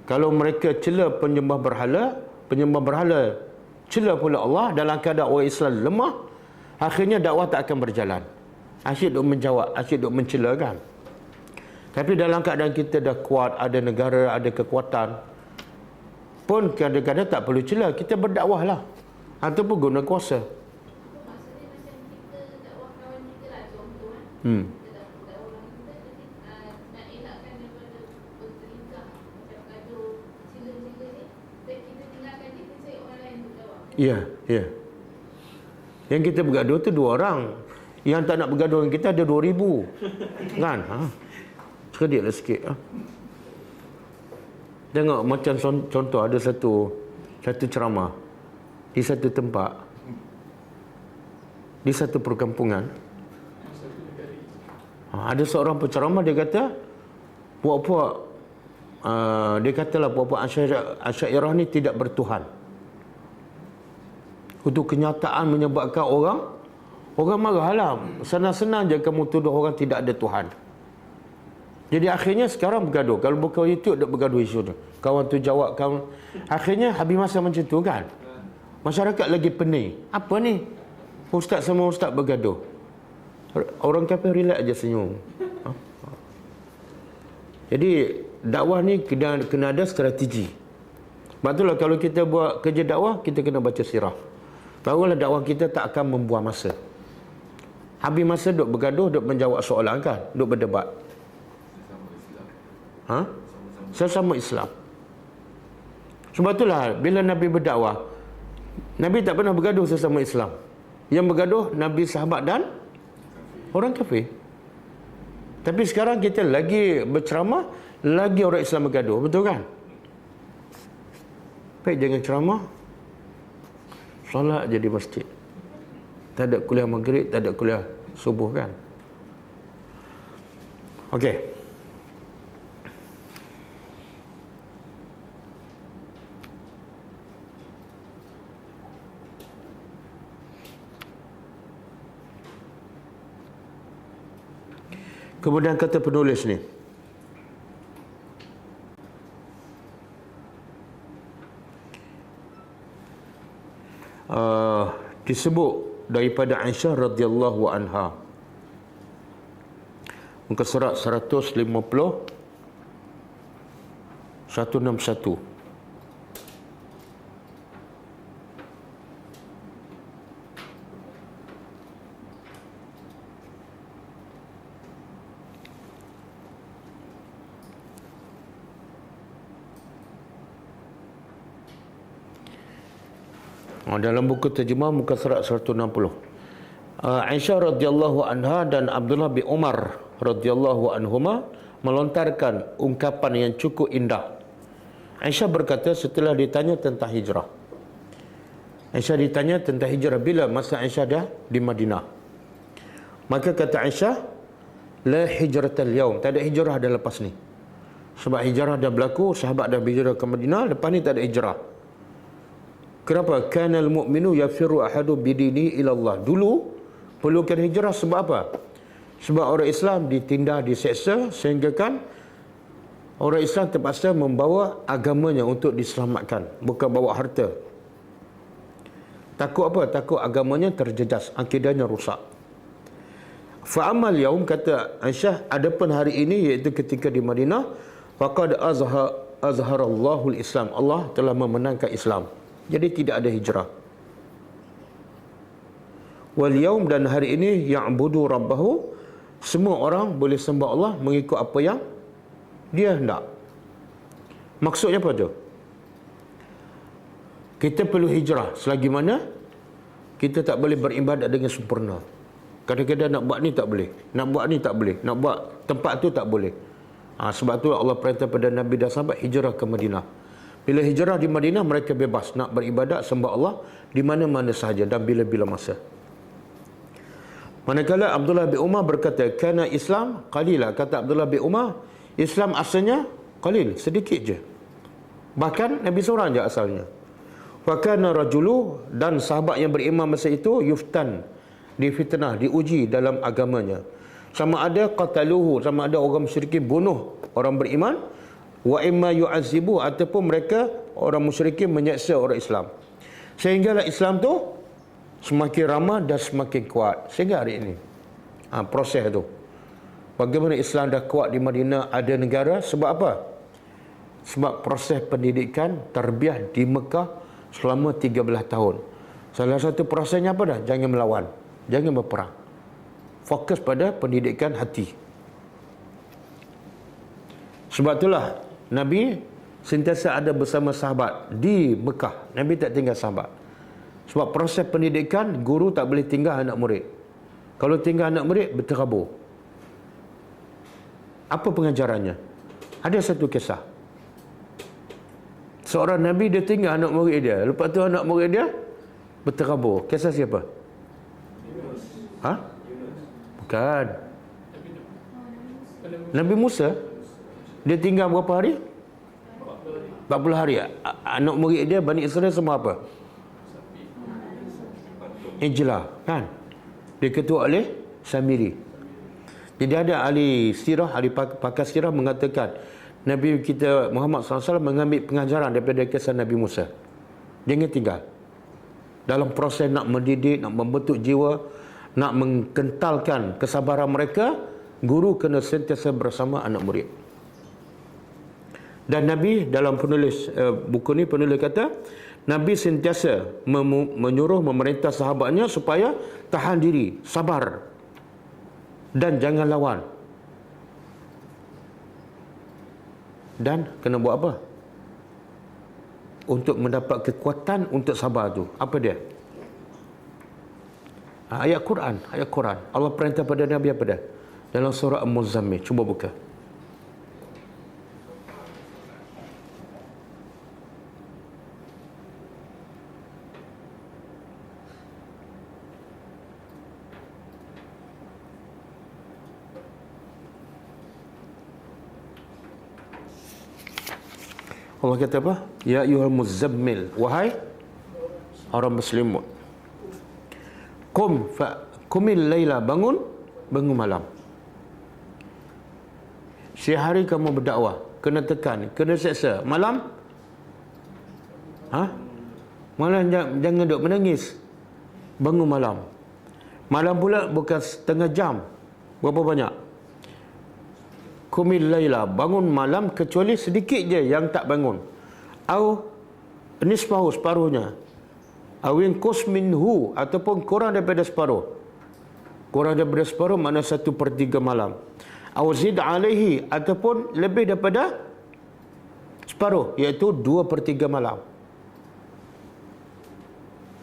Kalau mereka cela penyembah berhala cela pula Allah dalam keadaan orang Islam lemah, akhirnya dakwah tak akan berjalan. Asyik duk menjawab, asyik duk mencela, kan. Tapi dalam keadaan kita dah kuat, ada negara, ada kekuatan, pun kadang-kadang tak perlu cela, kita berdakwah lah. Ataupun guna kuasa. Maksudnya macam kita dakwah kawan kita lah, contoh kan. Kita dakwah orang kita Ya, ya. Yang kita bergaduh tu 2 orang. Yang tak nak bergaduh dengan kita ada 2,000. Kan? Cerdiklah sikit. Tengok macam contoh ada satu ceramah di satu tempat, di satu perkampungan. Ada seorang penceramah, dia kata puak-puak dia katalah puak-puak Asy'ariyah ni tidak bertuhan. Itu kenyataan menyebabkan orang marahlah. Senang-senang je kamu tuduh orang tidak ada Tuhan. Jadi akhirnya sekarang bergaduh. Kalau buka YouTube dia bergaduh isu tu. Kawan tu jawab, kawan. Akhirnya habis masa macam tu kan. Masyarakat lagi pening. Apa ni? Ustaz sama ustaz bergaduh. Orang kafir relax aja senyum. Jadi dakwah ni kena ada strategi. Sebab itulah kalau kita buat kerja dakwah, kita kena baca sirah. Barulah dakwah kita tak akan membuang masa. Habis masa duk bergaduh, duk menjawab soalan kan, duk berdebat. Sesama Islam. Sebab itulah bila Nabi berdakwah, Nabi tak pernah bergaduh sesama Islam. Yang bergaduh Nabi, sahabat dan orang kafir. Tapi sekarang kita lagi berceramah, lagi orang Islam bergaduh, betul kan? Baik, jangan ceramah, solat je di masjid. Tak ada kuliah maghrib, tak ada kuliah subuh kan? Okey. Kemudian kata penulis ni, disebut daripada Aisyah radhiyallahu anha, muka surat 161. Dalam buku terjemah muka surat 160. Aisyah radhiyallahu anha dan Abdullah bin Umar radhiyallahu anhuma melontarkan ungkapan yang cukup indah. Aisyah berkata setelah ditanya tentang hijrah. Aisyah ditanya tentang hijrah bila masa Aisyah dah di Madinah. Maka kata Aisyah, la hijratal yaum, tak ada hijrah dah lepas ni. Sebab hijrah dah berlaku, sahabat dah berhijrah ke Madinah, lepas ni tak ada hijrah. Kenapa? Kanal mu'minu yafiru ahadu bidini ilallah. Dulu perlukan hijrah sebab apa? Sebab orang Islam ditindas, diseksa, sehingga kan orang Islam terpaksa membawa agamanya untuk diselamatkan, bukan bawa harta. Takut apa? Takut agamanya terjejas, akidahnya rusak. Fa'amal yaum, kata Aisyah, adapun hari ini, iaitu ketika di Madinah, faqad azharallahu al-Islam, Allah telah memenangkan Islam. Jadi tidak ada hijrah. Wal yaum, dan hari ini, ya'budu rabbahu, semua orang boleh sembah Allah mengikut apa yang dia hendak. Maksudnya apa tu? Kita perlu hijrah selagi mana kita tak boleh beribadat dengan sempurna. Kadang-kadang nak buat ni tak boleh, nak buat ni tak boleh, nak buat tempat tu tak boleh. Sebab tu Allah perintah pada Nabi dan sahabat hijrah ke Madinah. Bila hijrah di Madinah, mereka bebas nak beribadat, sembah Allah di mana-mana sahaja dan bila-bila masa. Manakala Abdullah bin Umar berkata, kana Islam qalila, kata Abdullah bin Umar, Islam asalnya qalil, sedikit je. Bahkan Nabi seorang je asalnya. Wa kana rajulu, dan sahabat yang beriman masa itu, yuftan, difitnah, diuji dalam agamanya. Sama ada qataluhu, sama ada orang musyrikin bunuh orang beriman, wa imma yu'azibu, ataupun mereka orang musyrikin menyeksa orang Islam. Sehinggalah Islam tu semakin ramah dan semakin kuat sehingga hari ini. Proses tu. Bagaimana Islam dah kuat di Madinah, ada negara, sebab apa? Sebab proses pendidikan tarbiyah di Mekah selama 13 tahun. Salah satu prosesnya apa dah? Jangan melawan, jangan berperang. Fokus pada pendidikan hati. Sebab itulah Nabi sentiasa ada bersama sahabat di Mekah. Nabi tak tinggal sahabat. Sebab proses pendidikan, guru tak boleh tinggal anak murid. Kalau tinggal anak murid, berterabur. Apa pengajarannya? Ada satu kisah. Seorang Nabi, dia tinggal anak murid dia. Lepas tu anak murid dia berterabur. Kisah siapa? Ha? Bukan. Nabi Musa. Dia tinggal berapa hari? 40 hari. Anak murid dia, Bani Israel semua apa? Ijlah, kan? Diketua oleh Samiri. Jadi ada ahli sirah, ahli pakar sirah mengatakan Nabi kita Muhammad SAW mengambil pengajaran daripada kisah Nabi Musa. Jangan tinggal. Dalam proses nak mendidik, nak membentuk jiwa, nak mengkentalkan kesabaran mereka, guru kena sentiasa bersama anak murid. Dan Nabi dalam penulis buku ni, penulis kata Nabi sentiasa menyuruh, memerintah sahabatnya supaya tahan diri, sabar dan jangan lawan. Dan kena buat apa? Untuk mendapat kekuatan untuk sabar tu. Apa dia? Ayat Quran. Ayat Quran. Allah perintah pada Nabi apa dia? Dalam surah Al-Muzammil. Cuba buka. Allah kata apa? Ya ayyuhal muzammil, wahai orang muslimun, qumil laila, bangun malam. Siang hari kamu berdakwah, kena tekan, kena seksa. Malam malam jangan duk menangis. Bangun malam. Malam pula bukan setengah jam. Berapa banyak? Qumil laila, bangun malam kecuali sedikit je yang tak bangun. Au nisfahu, separuhnya. Awin kus minhu, ataupun kurang daripada separuh. Kurang daripada separuh makna 1/3 malam. Au zid alaihi, ataupun lebih daripada separuh, iaitu 2/3 malam.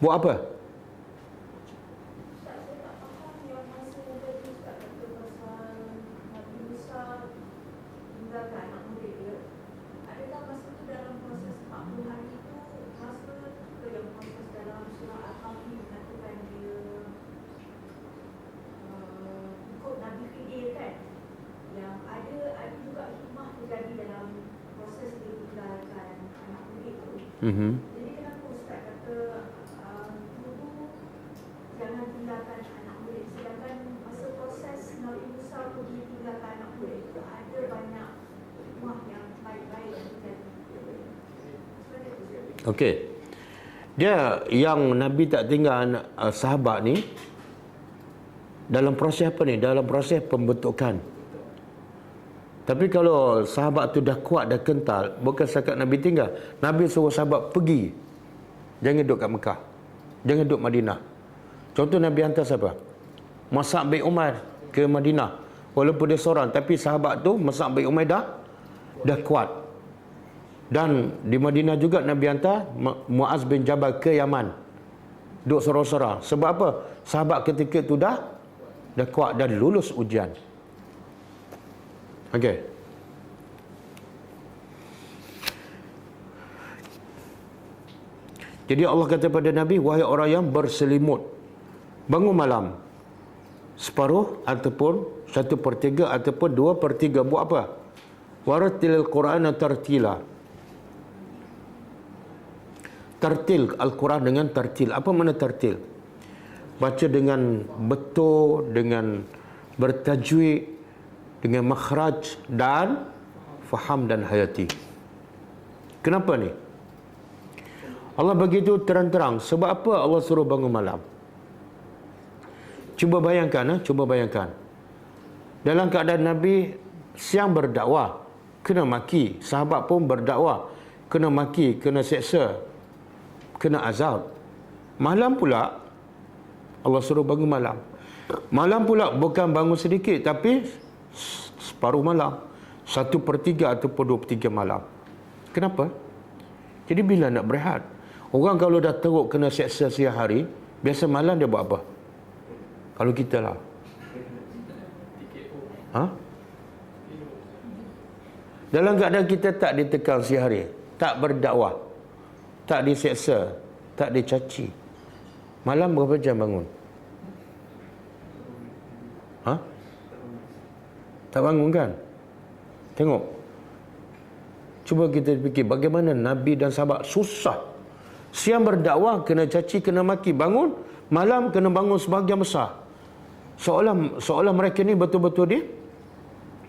Buat apa? Jadi kenapa Ustaz kata guru jangan tinggalkan anak murid, sedangkan masa proses Nabi Musa pergi tinggalkan anak murid itu ada banyak hikmah yang baik-baik yang terjadi. Okey. Dia yang Nabi tak tinggal sahabat ni dalam proses apa ni? Dalam proses pembentukan. Tapi kalau sahabat tu dah kuat, dah kental, bukan setakat Nabi tinggal. Nabi suruh sahabat pergi. Jangan duduk kat Mekah. Jangan duduk Madinah. Contoh Nabi hantar siapa? Mus'ab bin Umair ke Madinah. Walaupun dia seorang, tapi sahabat tu Mus'ab bin Umair dah kuat. Dan di Madinah juga Nabi hantar Muaz bin Jabal ke Yaman. Duduk sorang-sorang. Sebab apa? Sahabat ketika tu dah kuat dan lulus ujian. Okey. Jadi Allah kata pada Nabi, wahai orang yang berselimut, bangun malam separuh ataupun 1/3 ataupun 2/3. Buat apa? Warattilil Qur'ana tartila. Tartil Al-Quran dengan tartil. Apa makna tartil? Baca dengan betul, dengan bertajwid, dengan makhraj dan faham dan hayati. Kenapa ni? Allah begitu terang-terang. Sebab apa Allah suruh bangun malam? Cuba bayangkan, cuba bayangkan. Dalam keadaan Nabi siang berdakwah, kena maki. Sahabat pun berdakwah, kena maki, kena seksa, kena azab. Malam pula Allah suruh bangun malam. Malam pula bukan bangun sedikit, tapi separuh malam, 1/3 ataupun 2/3 malam. Kenapa? Jadi bila nak berehat? Orang kalau dah teruk kena seksa siang hari, biasa malam dia buat apa? Kalau kita lah. Ha? Dalam keadaan kita tak ditekan siang hari, tak berdakwah, tak diseksa, tak dicaci, malam berapa jam bangun? Ha? Tak bangun kan? Tengok. Cuba kita fikir bagaimana Nabi dan sahabat susah. Siang berdakwah kena caci, kena maki, bangun malam kena bangun sebahagian besar. Seolah mereka ni betul-betul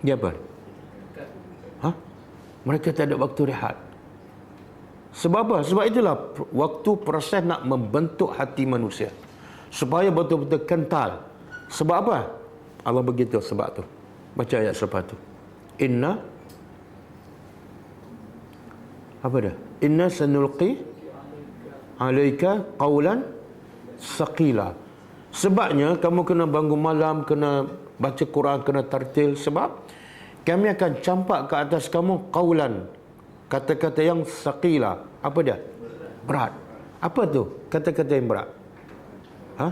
dia apa? Ha? Mereka tak ada waktu rehat. Sebab apa? Sebab itulah waktu proses nak membentuk hati manusia supaya betul-betul kental. Sebab apa? Allah begitu sebab tu. Baca ayat selepas tu. Inna apa dah? Inna sanulqi alaika qawlan saqila. Sebabnya kamu kena bangun malam, kena baca Quran, kena tartil. Sebab kami akan campak ke atas kamu qawlan, kata-kata yang saqila. Apa dia? Berat. Apa tu kata-kata yang berat? Ha?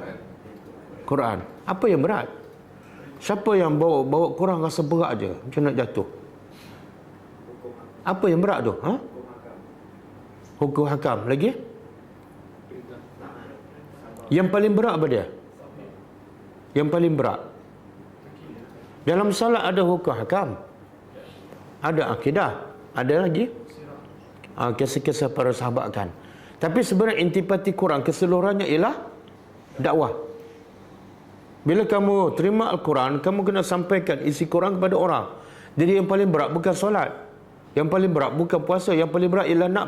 Quran. Apa yang berat? Siapa yang bawa Quran rasa berat je, macam nak jatuh? Apa yang berat tu? Ha? Hukum hakam. Lagi? Yang paling berat apa dia? Yang paling berat. Dalam salat ada hukum hakam, ada akidah, ada lagi kisah-kisah para sahabat kan. Tapi sebenarnya intipati Quran keseluruhannya ialah dakwah. Bila kamu terima Al-Quran, kamu kena sampaikan isi Quran kepada orang. Jadi yang paling berat bukan solat, yang paling berat bukan puasa, yang paling berat ialah nak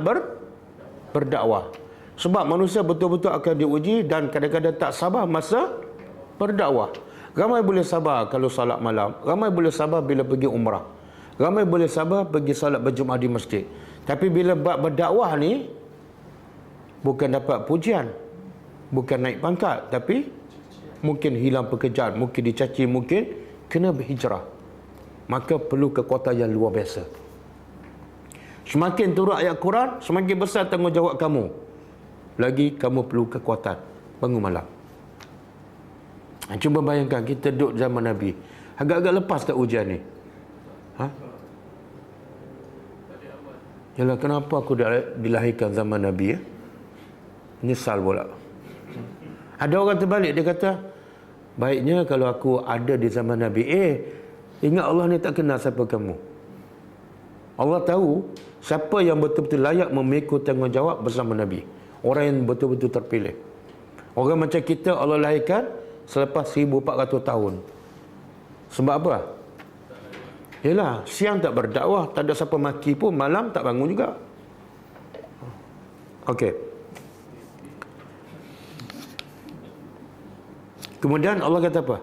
berdakwah. Sebab manusia betul-betul akan diuji dan kadang-kadang tak sabar masa berdakwah. Ramai boleh sabar kalau salat malam, ramai boleh sabar bila pergi umrah, ramai boleh sabar pergi salat berjemaah di masjid. Tapi bila berdakwah ni, bukan dapat pujian, bukan naik pangkat, tapi mungkin hilang pekerjaan, mungkin dicaci, mungkin kena berhijrah. Maka perlu kekuatan yang luar biasa. Semakin turun ayat Quran, semakin besar tanggungjawab kamu. Lagi kamu perlu kekuatan. Bangun malam. Cuba bayangkan kita duduk zaman Nabi. Agak-agak lepas tak ujian ni? Ha? Yalah, kenapa aku dilahirkan zaman Nabi ya? Nyesal pula. Ada orang terbalik, dia kata, baiknya kalau aku ada di zaman Nabi. Ingat Allah ni tak kenal siapa kamu. Allah tahu siapa yang betul-betul layak memikul tanggungjawab bersama Nabi. Orang yang betul-betul terpilih. Orang macam kita Allah lahirkan selepas 1400 tahun. Sebab apa? Yalah, siang tak berdakwah, tak ada siapa maki pun, malam tak bangun juga. Okey. Kemudian Allah kata apa?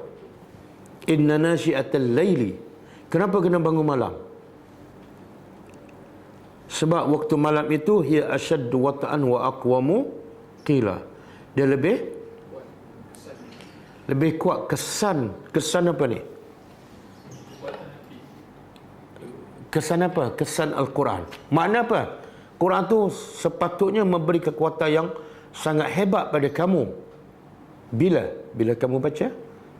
Inna nasyi'atal laili. Kenapa kena bangun malam? Sebab waktu malam itu hiya ashaddu wata'an wa aqwamu qila. Dia lebih kuat kesan. Kesan apa ni? Kesan apa? Kesan Al-Quran. Makna apa? Quran tu sepatutnya memberi kekuatan yang sangat hebat pada kamu. Bila kamu baca,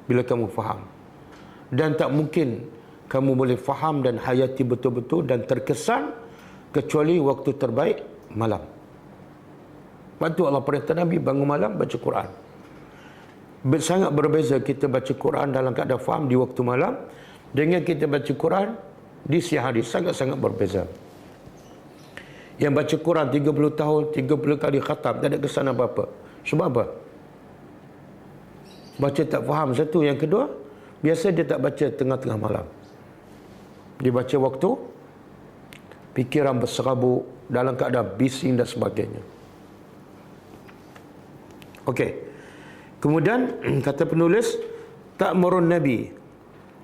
bila kamu faham. Dan tak mungkin kamu boleh faham dan hayati betul-betul dan terkesan kecuali waktu terbaik malam. Waktu Allah perintah Nabi bangun malam baca Quran. Sangat berbeza kita baca Quran dalam keadaan faham di waktu malam dengan kita baca Quran di siang hari. Sangat-sangat berbeza. Yang baca Quran 30 tahun, 30 kali khatam, tak ada kesan apa-apa. Sebab apa? Baca tak faham satu. Yang kedua, biasa dia tak baca tengah-tengah malam. Dia baca waktu fikiran berserabut, dalam keadaan bising dan sebagainya. Okey. Kemudian kata penulis, ta'murun Nabi.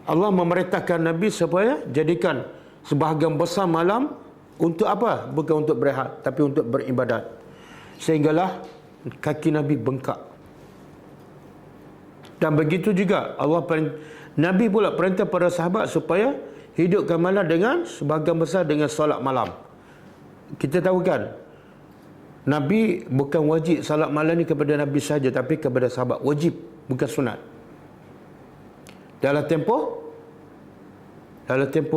Allah memerintahkan Nabi supaya jadikan sebahagian besar malam untuk apa? Bukan untuk berehat, tapi untuk beribadat. Sehinggalah kaki Nabi bengkak. Dan begitu juga Nabi pula perintah para sahabat supaya hidupkan malam dengan sebahagian besar dengan solat malam. Kita tahu kan, Nabi bukan wajib salat malam ni kepada Nabi saja, tapi kepada sahabat. Wajib, bukan sunat. Dalam tempoh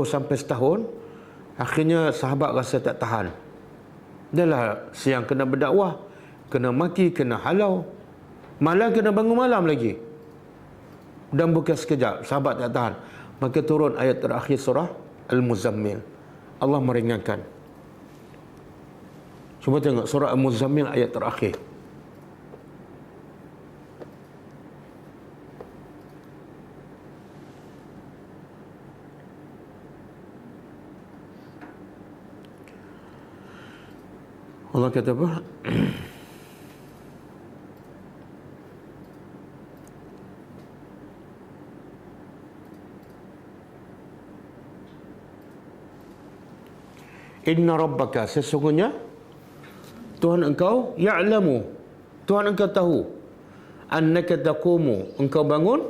sampai setahun, akhirnya sahabat rasa tak tahan. Dahlah siang kena berdakwah, kena maki, kena halau, malam kena bangun malam lagi. Dan bukan sekejap, sahabat tak tahan. Maka turun ayat terakhir surah Al-Muzammil. Allah meringankan. Cuba tengok surah Al-Muzammil ayat terakhir. Allah kata apa? Inna rabbaka, sesungguhnya Tuhan engkau, ya'lamu, Tuhan engkau tahu, annaka taqumu, engkau bangun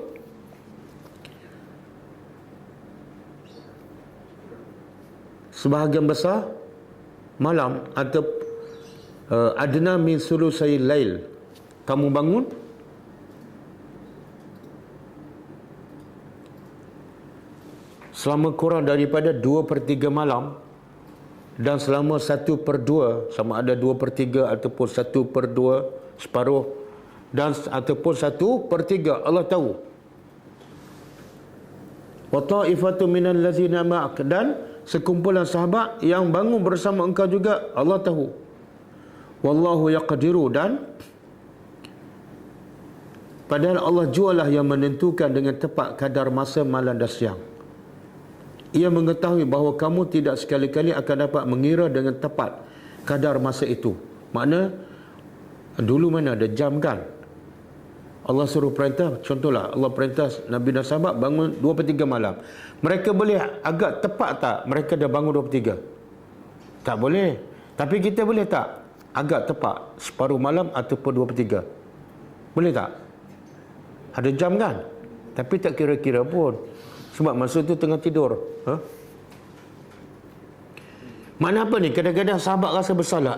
sebahagian besar malam, atau adna min sulusai lail, kamu bangun selama kurang daripada 2/3 malam, dan selama 1/2, sama ada 2/3 ataupun 1/2, separuh, dan ataupun 1/3, Allah tahu. Wa ta'ifatu minal ladzina ma'ak, dan sekumpulan sahabat yang bangun bersama engkau juga, Allah tahu. Wallahu yaqdiru, dan padahal Allah jualah yang menentukan dengan tepat kadar masa malam dan siang. Ia mengetahui bahawa kamu tidak sekali-kali akan dapat mengira dengan tepat kadar masa itu. Makna dulu mana ada jam kan? Allah suruh perintah, contohlah Allah perintah Nabi dan sahabat bangun 2/3 malam. Mereka boleh agak tepat tak mereka dah bangun 2/3? Tak boleh. Tapi kita boleh tak agak tepat separuh malam ataupun 2/3? Boleh tak? Ada jam kan? Tapi tak kira-kira pun. Sebab masa tu tengah tidur. Makna apa ni? Kadang-kadang sahabat rasa bersalah.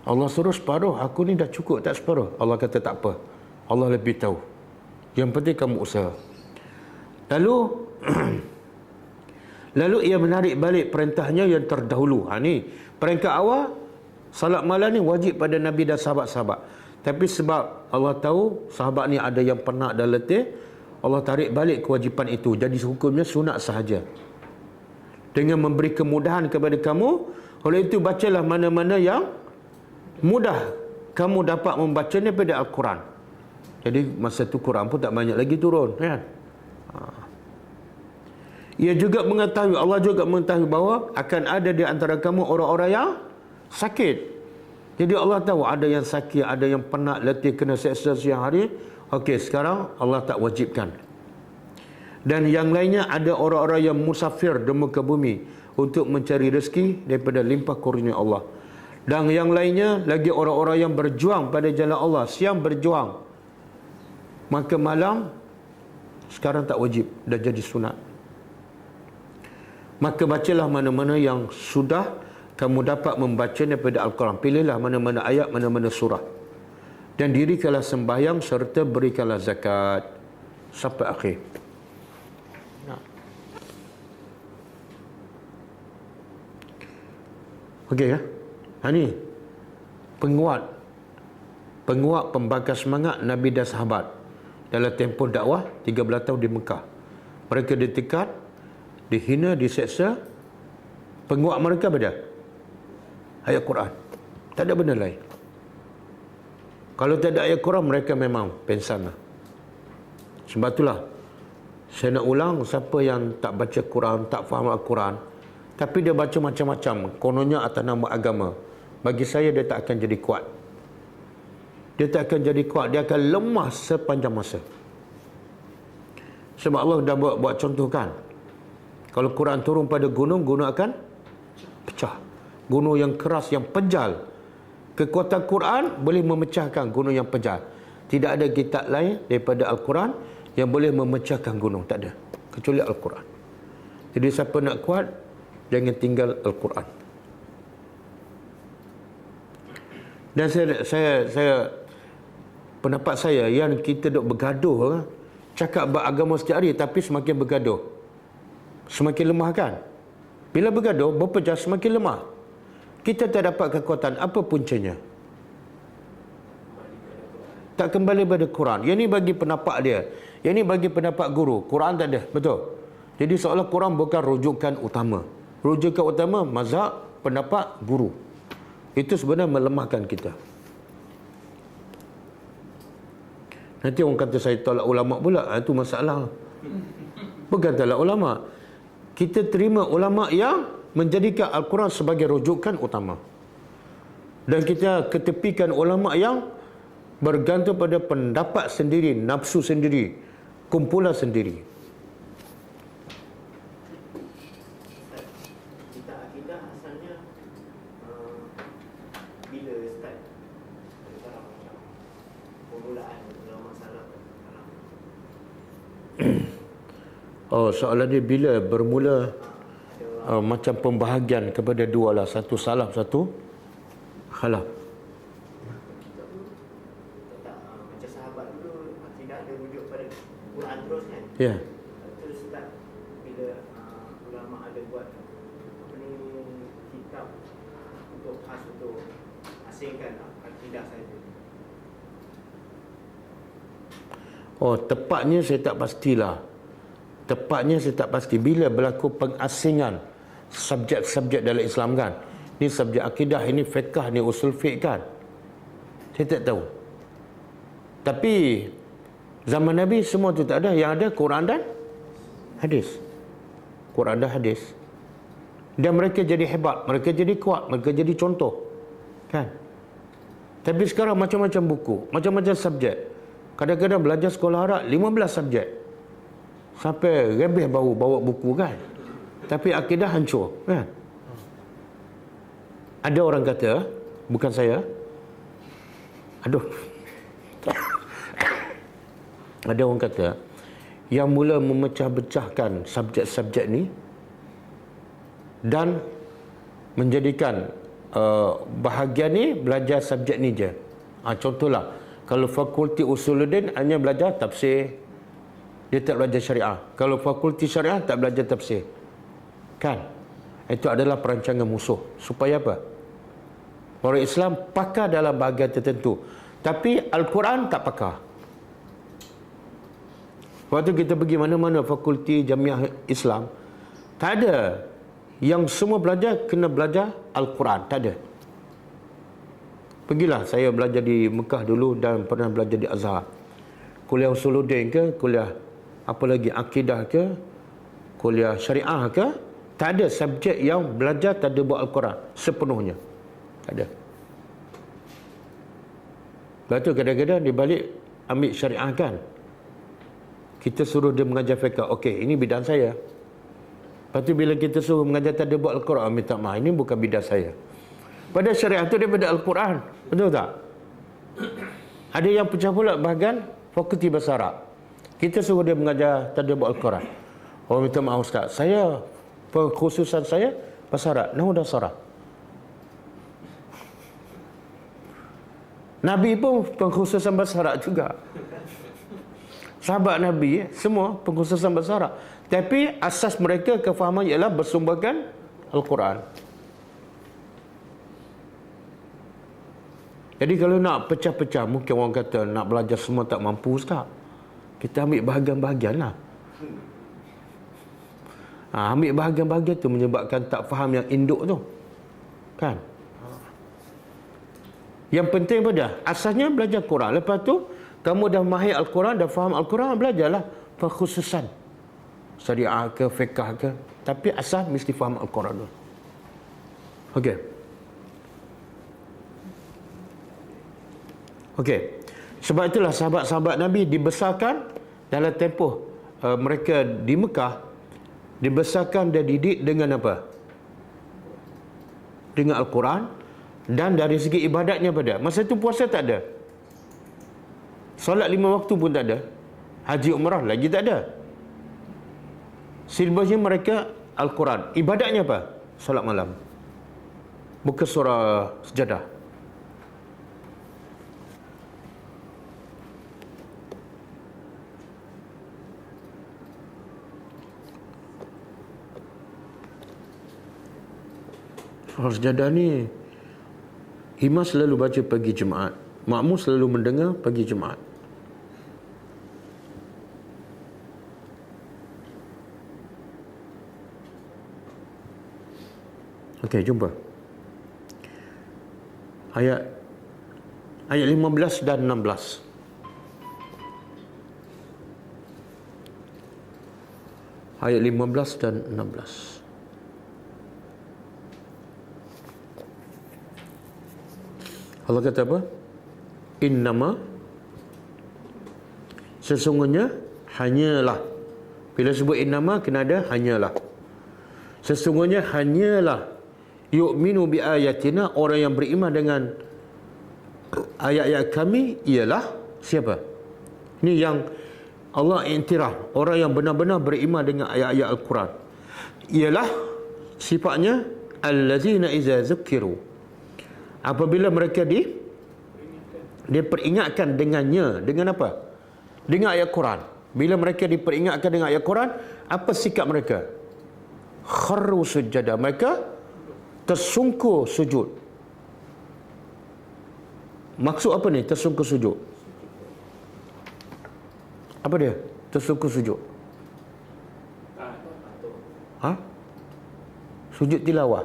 Allah suruh separuh, aku ni dah cukup tak separuh. Allah kata tak apa, Allah lebih tahu. Yang penting kamu usaha. Lalu ia menarik balik perintahnya yang terdahulu. Ni peringkat awal, salat malam ni wajib pada Nabi dan sahabat-sahabat. Tapi sebab Allah tahu sahabat ni ada yang penat dan letih, Allah tarik balik kewajipan itu. Jadi hukumnya sunat sahaja. Dengan memberi kemudahan kepada kamu. Oleh itu bacalah mana-mana yang mudah kamu dapat membacanya pada Al-Quran. Jadi masa tu Quran pun tak banyak lagi turun, kan? Ia juga mengetahui, Allah juga mengetahui bahawa akan ada di antara kamu orang-orang yang sakit. Jadi Allah tahu ada yang sakit, ada yang penat, letih, kena seksa siang hari. Okey, sekarang Allah tak wajibkan. Dan yang lainnya ada orang-orang yang musafir di muka bumi untuk mencari rezeki daripada limpah kurnia Allah. Dan yang lainnya lagi orang-orang yang berjuang pada jalan Allah, siang berjuang. Maka malam sekarang tak wajib, dah jadi sunat. Maka bacalah mana-mana yang sudah kamu dapat membacanya daripada Al-Quran. Pilihlah mana-mana ayat, mana-mana surah. Dan dirikanlah sembahyang serta berikanlah zakat sampai akhir. Okey ya. Ni penguat pembakar semangat Nabi dan sahabat dalam tempoh dakwah 13 tahun di Mekah. Mereka ditekan, dihina, diseksa. Penguat mereka benda ayat Quran. Tak ada benda lain. Kalau tak ada ayat Quran, mereka memang pensan lah. Sebab itulah saya nak ulang, siapa yang tak baca Quran, tak faham Al-Quran, tapi dia baca macam-macam, kononnya atas nama agama, bagi saya dia tak akan jadi kuat. Dia tak akan jadi kuat, dia akan lemah sepanjang masa. Sebab Allah dah buat contoh kan. Kalau Quran turun pada gunung, gunung akan pecah. Gunung yang keras, yang pejal. Kekuatan Quran boleh memecahkan gunung yang pejal. Tidak ada kitab lain daripada Al-Quran yang boleh memecahkan gunung. Tak ada. Kecuali Al-Quran. Jadi siapa nak kuat, jangan tinggal Al-Quran. Dan saya pendapat saya yang kita duk bergaduh, cakap beragama setiap hari tapi semakin bergaduh, semakin lemah kan? Bila bergaduh, berpecah semakin lemah. Kita tak dapat kekuatan. Apa puncanya? Tak kembali pada Quran. Yang ni bagi pendapat dia. Yang ni bagi pendapat guru. Quran tak ada. Betul. Jadi seolah Quran bukan rujukan utama. Rujukan utama mazhab, pendapat guru. Itu sebenarnya melemahkan kita. Nanti orang kata saya tolak ulama pula. Itu masalah. Bukan tolak ulama. Kita terima ulama yang menjadikan Al-Quran sebagai rujukan utama. Dan kita ketepikan ulama yang bergantung pada pendapat sendiri, nafsu sendiri, kumpulan sendiri. Kita akidah asalnya bila start? Sekarang macam permulaan ulama salaf. Oh, soalan dia bila bermula macam pembahagian kepada dua lah. Satu salaf, satu khalaf. Macam sahabat dulu tidak ada rujuk pada Quran terus kan? Ya. Terus start bila ulama ada buat apa ni, kitab untuk khas untuk asingkan akidah saja. Oh, tepatnya saya tak pastilah. Tepatnya saya tak pasti bila berlaku pengasingan subjek-subjek dalam Islam kan. Ni subjek akidah, ini fiqh, ni usul fiqh kan. Saya tak tahu. Tapi zaman Nabi semua tu tak ada. Yang ada Quran dan hadis. Quran dan hadis. Dan mereka jadi hebat, mereka jadi kuat, mereka jadi contoh. Kan? Tapi sekarang macam-macam buku, macam-macam subjek. Kadang-kadang belajar sekolah Arab 15 subjek. Sampai rebeh baru bawa buku kan. Tapi akidah hancur kan. Ada orang kata, bukan saya. Aduh. Ada orang kata yang mula memecah-becahkan subjek-subjek ni dan menjadikan bahagian ni belajar subjek ni je. Contohlah, kalau fakulti usuluddin hanya belajar tafsir, dia tak belajar syariah. Kalau fakulti syariah tak belajar tafsir. Kan? Itu adalah perancangan musuh. Supaya apa? Orang Islam pakar dalam bahagian tertentu. Tapi Al-Quran tak pakar. Waktu kita pergi mana-mana fakulti jamiah Islam, tak ada yang semua belajar kena belajar Al-Quran. Tak ada. Pergilah, saya belajar di Mekah dulu dan pernah belajar di Azhar. Kuliah usuluddin ke, kuliah apa lagi, akidah ke, kuliah syariah ke, tak ada subjek yang belajar tadabbur Al-Quran sepenuhnya. Tak ada. Lepas tu kadang-kadang dia balik ambil syariah kan. Kita suruh dia mengajar fiqh. Okey, ini bidang saya. Lepas tu bila kita suruh mengajar tadabbur Al-Quran, minta maaf, ini bukan bidang saya. Pada syariah tu daripada Al-Quran. Betul tak? Ada yang pecah pula bahagian fakulti bahasa Arab. Kita suruh dia mengajar tadabbur Al-Quran. Oh, minta maaf Ustaz, saya pengkhususan saya bahasa Arab, nahwu dan saraf. Nabi pun pengkhususan bahasa Arab juga. Sahabat Nabi semua pengkhususan bahasa Arab. Tapi asas mereka kefahaman ialah bersumberkan Al-Quran. Jadi kalau nak pecah-pecah, mungkin orang kata nak belajar semua tak mampu Ustaz. Kita ambil bahagian-bahagian lah. Ambil bahagian-bahagian tu menyebabkan tak faham yang induk tu. Kan? Yang penting pada asasnya belajar Quran. Lepas tu kamu dah mahir Al-Quran, dah faham Al-Quran, belajarlah perkhususan syariah ke, fiqh ke. Tapi asas mesti faham Al-Quran dulu. Okey. Okey. Sebab itulah sahabat-sahabat Nabi dibesarkan dalam tempoh mereka di Mekah, dibesarkan dan didik dengan apa? Dengan Al-Quran. Dan dari segi ibadatnya pada masa itu puasa tak ada, solat 5 waktu pun tak ada, haji umrah lagi tak ada. Silibusnya mereka Al-Quran. Ibadatnya apa? Solat malam, buka surah Sejadah. Solat sejadah ni, imam selalu baca pagi Jumaat, makmum selalu mendengar pagi Jumaat. Okey, jumpa. Ayat 15 dan 16. Ayat 15 dan 16. Allah kata apa? Innama, sesungguhnya, hanyalah. Bila sebut innama, kena ada hanyalah. Sesungguhnya hanyalah yu'minu bi ayatina, orang yang beriman dengan ayat-ayat kami ialah siapa? Ini yang Allah iktiraf, orang yang benar-benar beriman dengan ayat-ayat Al-Quran. Ialah sifatnya allazina iza zukiru, apabila mereka diperingatkan dengannya. Dengan apa? Dengan ayat Quran. Bila mereka diperingatkan dengan ayat Quran, apa sikap mereka? Kharru sujada, mereka tersungkur sujud. Maksud apa ni tersungkur sujud? Apa dia? Tersungkur sujud. Ha? Sujud tilawah.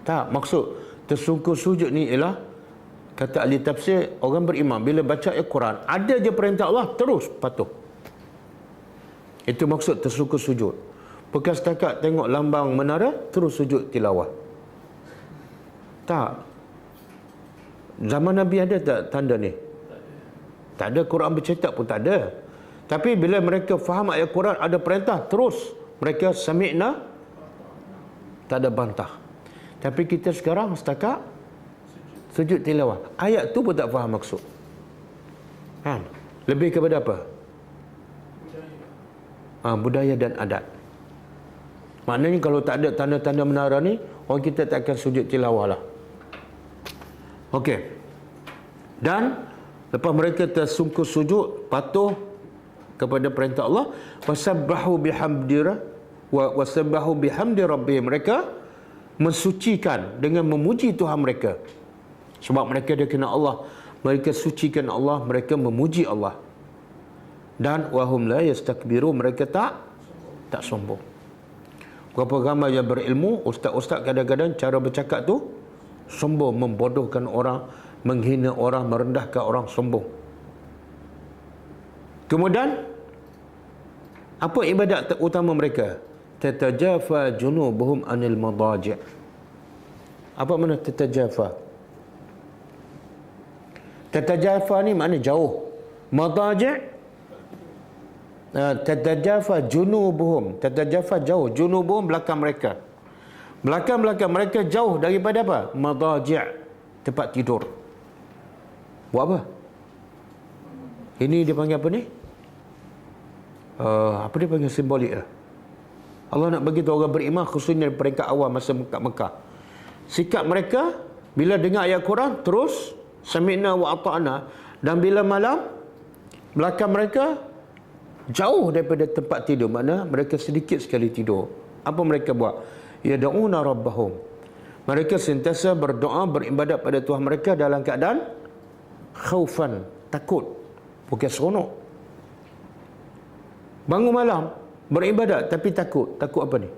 Tak, maksud tersungkur sujud ni ialah, kata ahli tafsir, orang beriman bila baca Al-Quran, ada je perintah Allah, terus patuh. Itu maksud tersungkur sujud. Bukan setakat tengok lambang menara, terus sujud tilawah. Tak. Zaman Nabi ada tak tanda ni? Tak ada. Quran bercetak pun tak ada. Tapi bila mereka faham ayat Quran ada perintah, terus mereka sami'na, tak ada bantah. Tapi kita sekarang setakat sujud tilawah. Ayat tu pun tak faham maksud. Lebih kepada apa? Budaya dan adat. Maknanya kalau tak ada tanda-tanda menara ni, orang kita tak akan sujud tilawah lah. Okey. Dan lepas mereka tersungkur sujud, patuh kepada perintah Allah, wasabbahu bihamdi rabbihim, mereka mensucikan dengan memuji Tuhan mereka. Sebab mereka dia kenal Allah, mereka sucikan Allah, mereka memuji Allah. Dan wahum la yastakbiru, mereka tak sombong. Berapa ramai yang berilmu, ustaz-ustaz kadang-kadang cara bercakap tu sombong, membodohkan orang, menghina orang, merendahkan orang, sombong. Kemudian apa ibadat utama mereka? Tatajafa junubuhum anil madaji'. Apa makna tatajafa? Tatajafa ni makna jauh. Madaji' tatajafa junubuhum, tatajafa jauh, junubuhum belakang mereka. Belakang-belakang mereka jauh daripada apa? Madaji', tempat tidur. Buat apa? Ini dia panggil apa ni? Apa dia panggil simbolik lah. Allah nak bagi tahu orang beriman, khususnya peringkat awal masa Mekah. Sikap mereka bila dengar ayat Quran terus sami'na wa ata'na, dan bila malam belakang mereka jauh daripada tempat tidur, makna mereka sedikit sekali tidur. Apa mereka buat? Yad'una rabbahum, mereka sentiasa berdoa, beribadat pada Tuhan mereka dalam keadaan khaufan, takut, bukan seronok. Bangun malam beribadat tapi takut. Takut apa ni?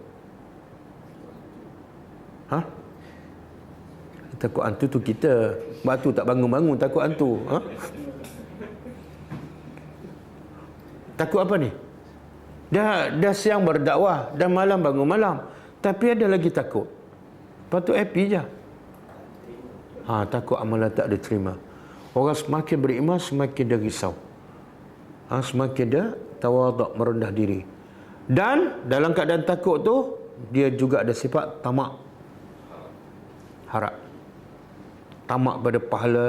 Takut hantu tu kita. Batu tak bangun-bangun takut hantu. Takut apa ni? Dah siang berdakwah, dah malam bangun malam, tapi ada lagi takut. Patut happy je. Takut amalan tak diterima. Orang semakin beriman semakin dia risau. Semakin dia tawaduk, merendah diri. Dan dalam keadaan takut tu, dia juga ada sifat tamak. Harap. Tamak pada pahala,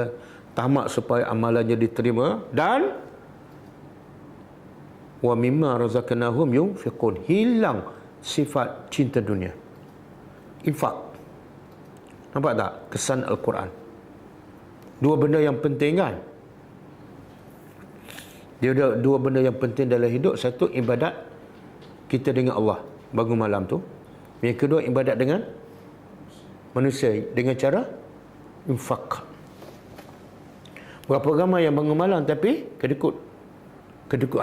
tamak supaya amalannya diterima, dan wa mimma razaqnahum yunfiqun, hilang sifat cinta dunia. Infak. Nampak tak kesan Al-Quran? Dua benda yang penting kan? Dia ada dua benda yang penting dalam hidup. Satu, ibadat kita dengan Allah bangun malam tu. Yang kedua, ibadat dengan manusia dengan cara infak. Berapa ramai yang bangun malam tapi kedekut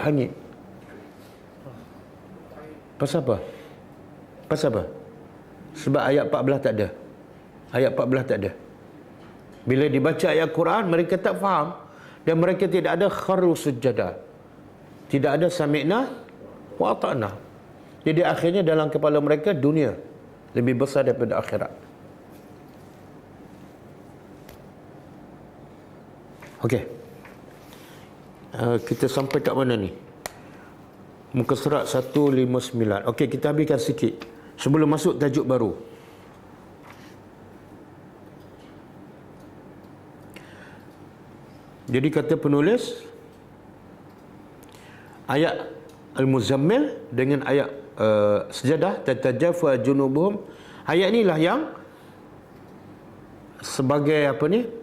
hangit. Pasal apa? Sebab ayat 14 tak ada. Ayat 14 tak ada. Bila dibaca ayat Quran, mereka tak faham dan mereka tidak ada kharu sujada. Tidak ada sami'na wa ata'na. Jadi akhirnya dalam kepala mereka dunia lebih besar daripada akhirat. Okey. Kita sampai kat mana ni? Muka surat 159. Okey, kita habiskan sikit sebelum masuk tajuk baru. Jadi kata penulis, ayat Al-Muzammil dengan ayat Sajadah, tatajafa junubuhum, ayat inilah yang sebagai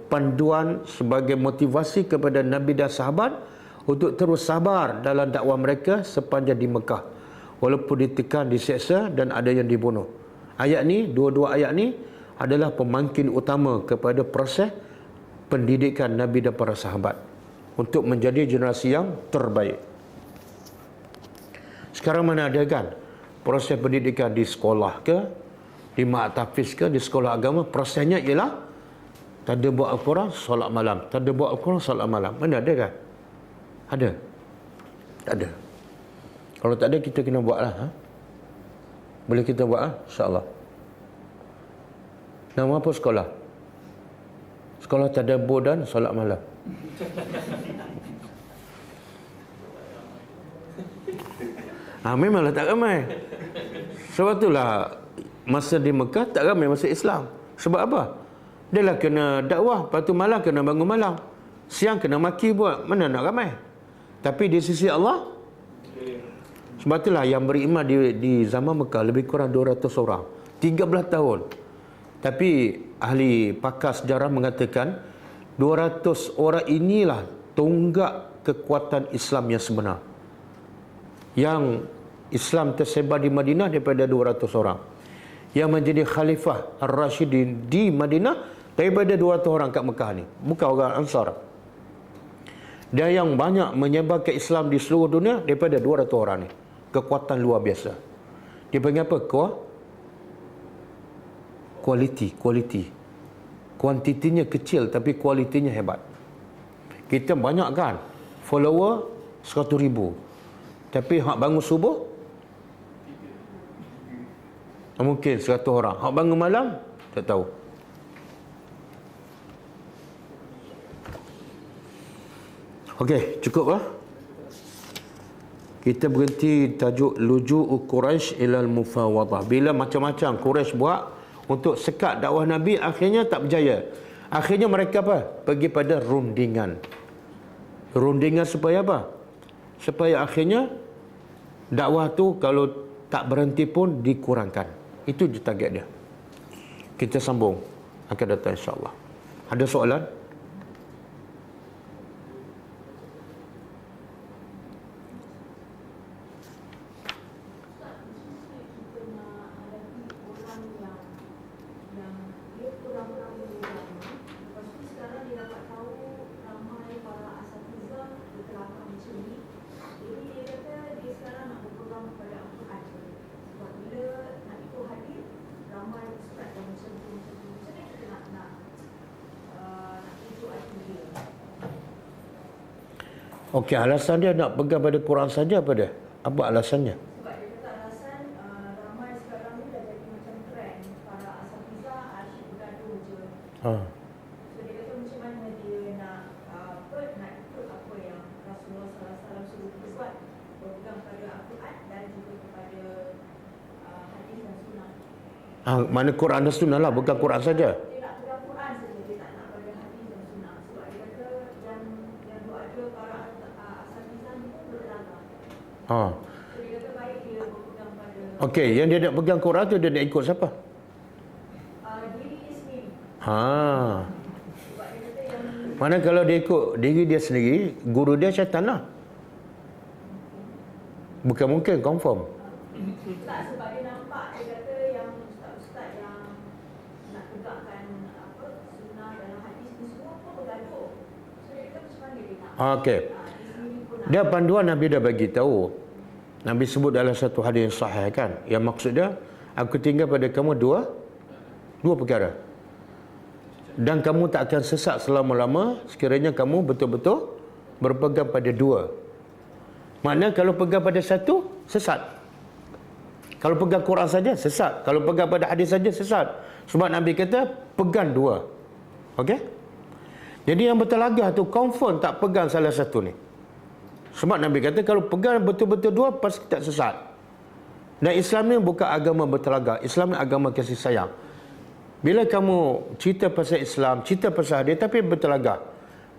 panduan, sebagai motivasi kepada Nabi dan sahabat untuk terus sabar dalam dakwah mereka sepanjang di Mekah, walaupun ditekan, diseksa dan ada yang dibunuh. Ayat ni, dua-dua ayat ni adalah pemangkin utama kepada proses pendidikan Nabi dan para sahabat untuk menjadi generasi yang terbaik. Sekarang mana ada kan proses pendidikan di sekolah ke, di mak tahfiz ke, di sekolah agama, prosesnya ialah tak ada buat Al-Quran, solat malam. Tak ada buat Al-Quran, solat malam. Mana ada kan? Ada? Tak ada. Kalau tak ada, kita kena buat lah. Boleh kita buat lah? InsyaAllah. Nama apa sekolah? Sekolah tadabbur dan solat malam. Memanglah tak ramai. Sebab itulah masa di Mekah tak ramai masuk Islam. Sebab apa? Dia lah kena dakwah, lepas tu malam kena bangun malam, siang kena maki buat, mana nak ramai. Tapi di sisi Allah, sebab itulah yang beriman di zaman Mekah lebih kurang 200 orang, 13 tahun. Tapi ahli pakar sejarah mengatakan 200 orang inilah tonggak kekuatan Islam yang sebenar. Yang Islam tersebar di Madinah daripada 200 orang. Yang menjadi Khalifah Ar-Rashidin di Madinah daripada 200 orang kat Mekah ni. Bukan orang Ansar. Dan yang banyak menyebarkan Islam di seluruh dunia daripada 200 orang ni. Kekuatan luar biasa. Dia panggil apa? Kualiti. Kuantitinya kecil tapi kualitinya hebat. Kita banyak kan follower 100,000. Tapi hak bangun subuh mungkin 100 orang. Hak bangun malam tak tahu. Okey, cukup lah. Kita berhenti tajuk luju'u Quraisy ilal mufawadah. Bila macam-macam Quraisy buat untuk sekat dakwah Nabi, akhirnya tak berjaya. Akhirnya mereka apa? Pergi pada rundingan. Rundingan supaya apa? Supaya akhirnya dakwah tu kalau tak berhenti pun dikurangkan. Itu je target dia. Kita sambung akan datang insya-Allah. Ada soalan? Okey, alasan dia nak pegang pada Quran saja apa dia? Apa alasannya? Sebab dia kata alasan ramai sekarang ni dah jadi macam trend para asatizah asyik bergaduh je. So dia kata macam mana dia nak ikut apa yang Rasulullah SAW suruh kita buat, berpegang pada Al-Quran dan juga kepada hadis dan sunnah. Mana Quran dan sunnah lah, bukan Quran saja. Dia nak pegang Quran saja, dia tak nak pada hadis dan sunnah. Sebab dia kata yang doa-doa para asatizah ni pun berlagak. So dia kata baik dia berpegang pada Okey, yang dia nak pegang Quran tu dia nak ikut siapa? diri dia sendiri. Sebab dia kata yang mana kalau dia ikut diri dia sendiri, guru dia syaitan lah. Bukan mungkin confirm. tak, sebab dia nampak, dia kata yang Okey. Dia panduan Nabi dah bagi tahu. Nabi sebut dalam satu hadis yang sahih kan. Yang maksud dia, aku tinggal pada kamu dua perkara. Dan kamu tak akan sesat selama-lama sekiranya kamu betul-betul berpegang pada dua. Maknanya kalau pegang pada satu, sesat. Kalau pegang Quran saja, sesat. Kalau pegang pada hadis saja, sesat. Sebab Nabi kata, pegang dua. Okey? Jadi yang bertelagah tu confirm tak pegang salah satu ni. Sebab Nabi kata kalau pegang betul-betul dua pasti tak sesat. Dan Islam ni bukan agama bertelagah. Islam ni agama kasih sayang. Bila kamu cerita pasal Islam, cerita pasal hadis tapi bertelagah.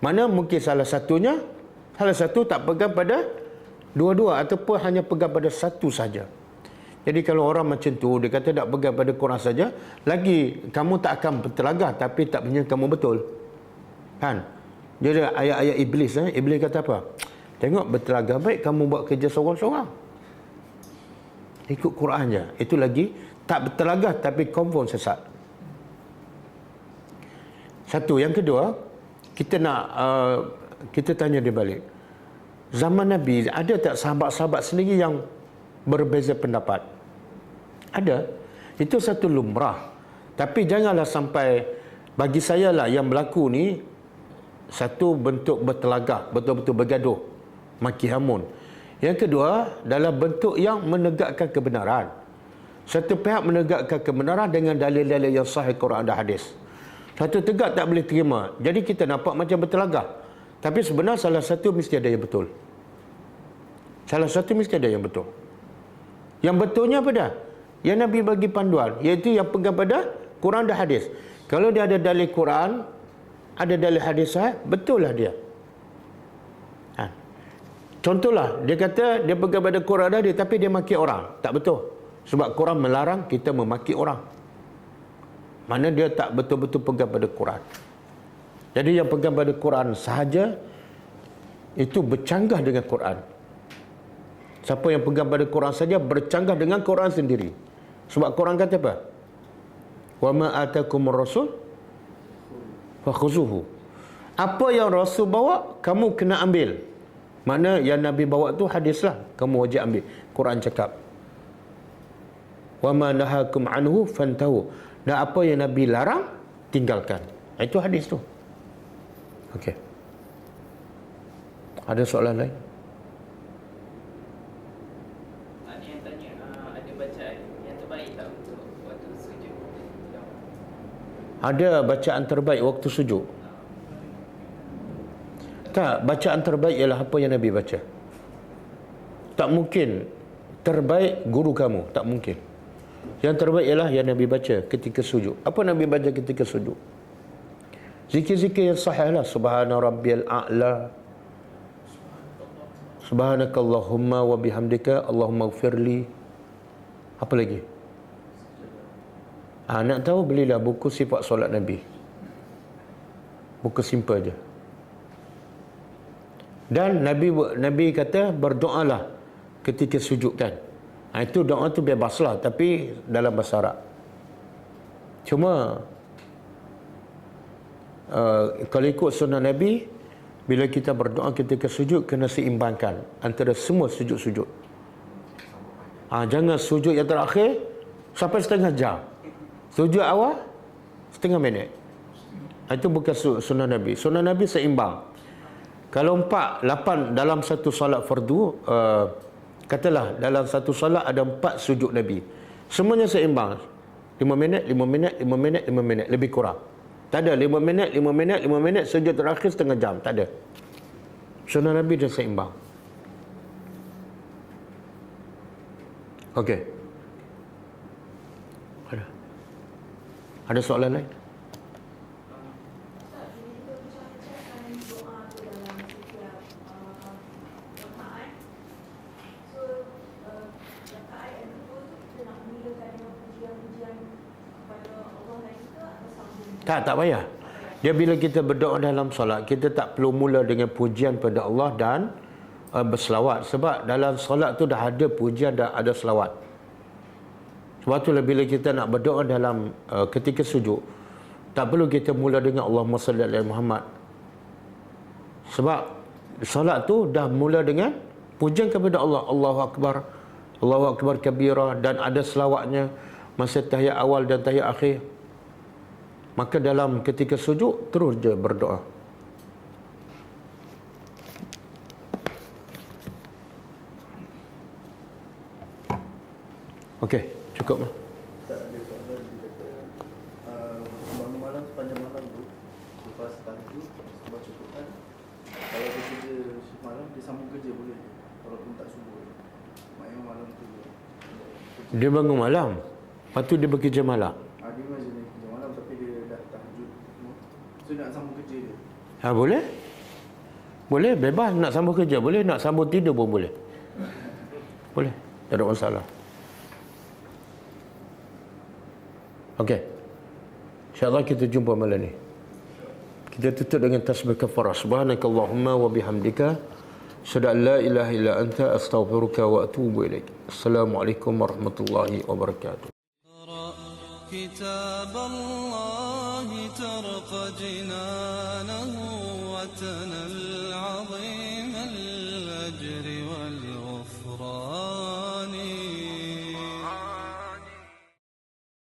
Mana mungkin salah satu tak pegang pada dua-dua ataupun hanya pegang pada satu saja. Jadi kalau orang macam tu dia kata tak pegang pada Quran saja, lagi kamu tak akan bertelagah tapi tak punya kamu betul. Kan? Dia ada ayat-ayat iblis. Iblis kata apa? Tengok bertelagah baik kamu buat kerja seorang-seorang. Ikut Quran je. Itu lagi tak bertelagah tapi confirm sesat. Satu. Yang kedua, kita tanya dia balik. Zaman Nabi ada tak sahabat-sahabat sendiri yang berbeza pendapat? Ada. Itu satu lumrah. Tapi janganlah sampai, bagi saya lah yang berlaku ni satu bentuk bertelagah, betul-betul bergaduh, maki hamun. Yang kedua, dalam bentuk yang menegakkan kebenaran. Satu pihak menegakkan kebenaran dengan dalil-dalil yang sahih Quran dan hadis. Satu tegak tak boleh terima. Jadi kita nampak macam bertelagah. Tapi sebenarnya salah satu mesti ada yang betul. Salah satu mesti ada yang betul. Yang betulnya apa dah? Yang Nabi bagi panduan, iaitu yang pegang pada Quran dan hadis. Kalau dia ada dalil Quran, ada dalil hadis sahih, betul lah dia. Contohlah, dia kata dia pegang pada Quran dan hadis tapi dia maki orang. Tak betul. Sebab Quran melarang kita memaki orang. Mana dia tak betul-betul pegang pada Quran. Jadi yang pegang pada Quran sahaja itu bercanggah dengan Quran. Siapa yang pegang pada Quran saja bercanggah dengan Quran sendiri. Sebab Quran kata apa? Wa ma atakumur rasul fakhuzuhu. Apa yang Rasul bawa, kamu kena ambil. Mana yang Nabi bawa tu hadis lah, kamu wajib ambil. Quran cakap. Wa ma nahakum anhu fantahu. Dan apa yang Nabi larang, tinggalkan. Itu hadis tu. Okey. Ada soalan lain? Ada yang tanya, ada bacaan yang terbaik tak untuk waktu sujud? Ada bacaan terbaik waktu sujud? Tak, bacaan terbaik ialah apa yang Nabi baca. Tak mungkin terbaik guru kamu, tak mungkin. Yang terbaik ialah yang Nabi baca ketika sujud. Apa Nabi baca ketika sujud? Zikir-zikir yang sahih lah. Subhana rabbiyal a'la, subhanakallahumma wa bihamdika, Allahumma gfirli. Apa lagi? Nak tahu, belilah buku sifat solat Nabi. Buku simple je. Dan Nabi kata berdoalah ketika sujud kan. Itu doa tu bebaslah tapi dalam bahasa Arab. Cuma kalau ikut sunnah Nabi, bila kita berdoa ketika sujud kena seimbangkan antara semua sujud-sujud. Jangan sujud yang terakhir sampai setengah jam. Sujud awal setengah minit. Itu bukan sunnah Nabi. Sunnah Nabi seimbang. Kalau 8 dalam satu solat fardu, katalah dalam satu solat ada 4 sujud Nabi. Semuanya seimbang. 5 minit, 5 minit, 5 minit, 5 minit. Lebih kurang. Tak ada 5 minit, 5 minit, 5 minit, sujud terakhir setengah jam. Tak ada. Sunnah Nabi dia seimbang. Okey. Ada soalan lain? Tak payah. Dia bila kita berdoa dalam solat, kita tak perlu mula dengan pujian pada Allah dan berselawat. Sebab dalam solat tu dah ada pujian dan ada selawat. Sebab tu bila kita nak berdoa dalam ketika sujud, tak perlu kita mula dengan Allahumma salli ala Muhammad. Sebab Salat tu dah mula dengan pujian kepada Allah. Allahu Akbar. Allahu Akbar kabira. Dan ada selawatnya masa tahiyat awal dan tahiyat akhir. Maka dalam ketika sujud, terus je berdoa. Okey, cukup. Tak ada soalan dia kata bangun malam sepanjang malam tu lepas tahajud sebab cukupan kalau dia kerja shift malam dia sambung kerja boleh walaupun tak subuh maknanya malam tu Dia bangun malam, lepas tu dia bekerja malam. dia macam ni kerja malam tapi dia dah tahajud semua so nak sambung kerja dia Boleh? Boleh, bebas. Nak sambung kerja boleh, nak sambung tidur pun boleh. Boleh, tak ada masalah. Okey. InsyaAllah kita jumpa malam ni. Kita tutup dengan tasbih kafarah. Subhanakallahumma wa bihamdika. Asyhadu an la ilaha illa anta astaghfiruka wa atubu ilaik. Assalamualaikum warahmatullahi wabarakatuh. كتاب الله ترق جنانه وتنل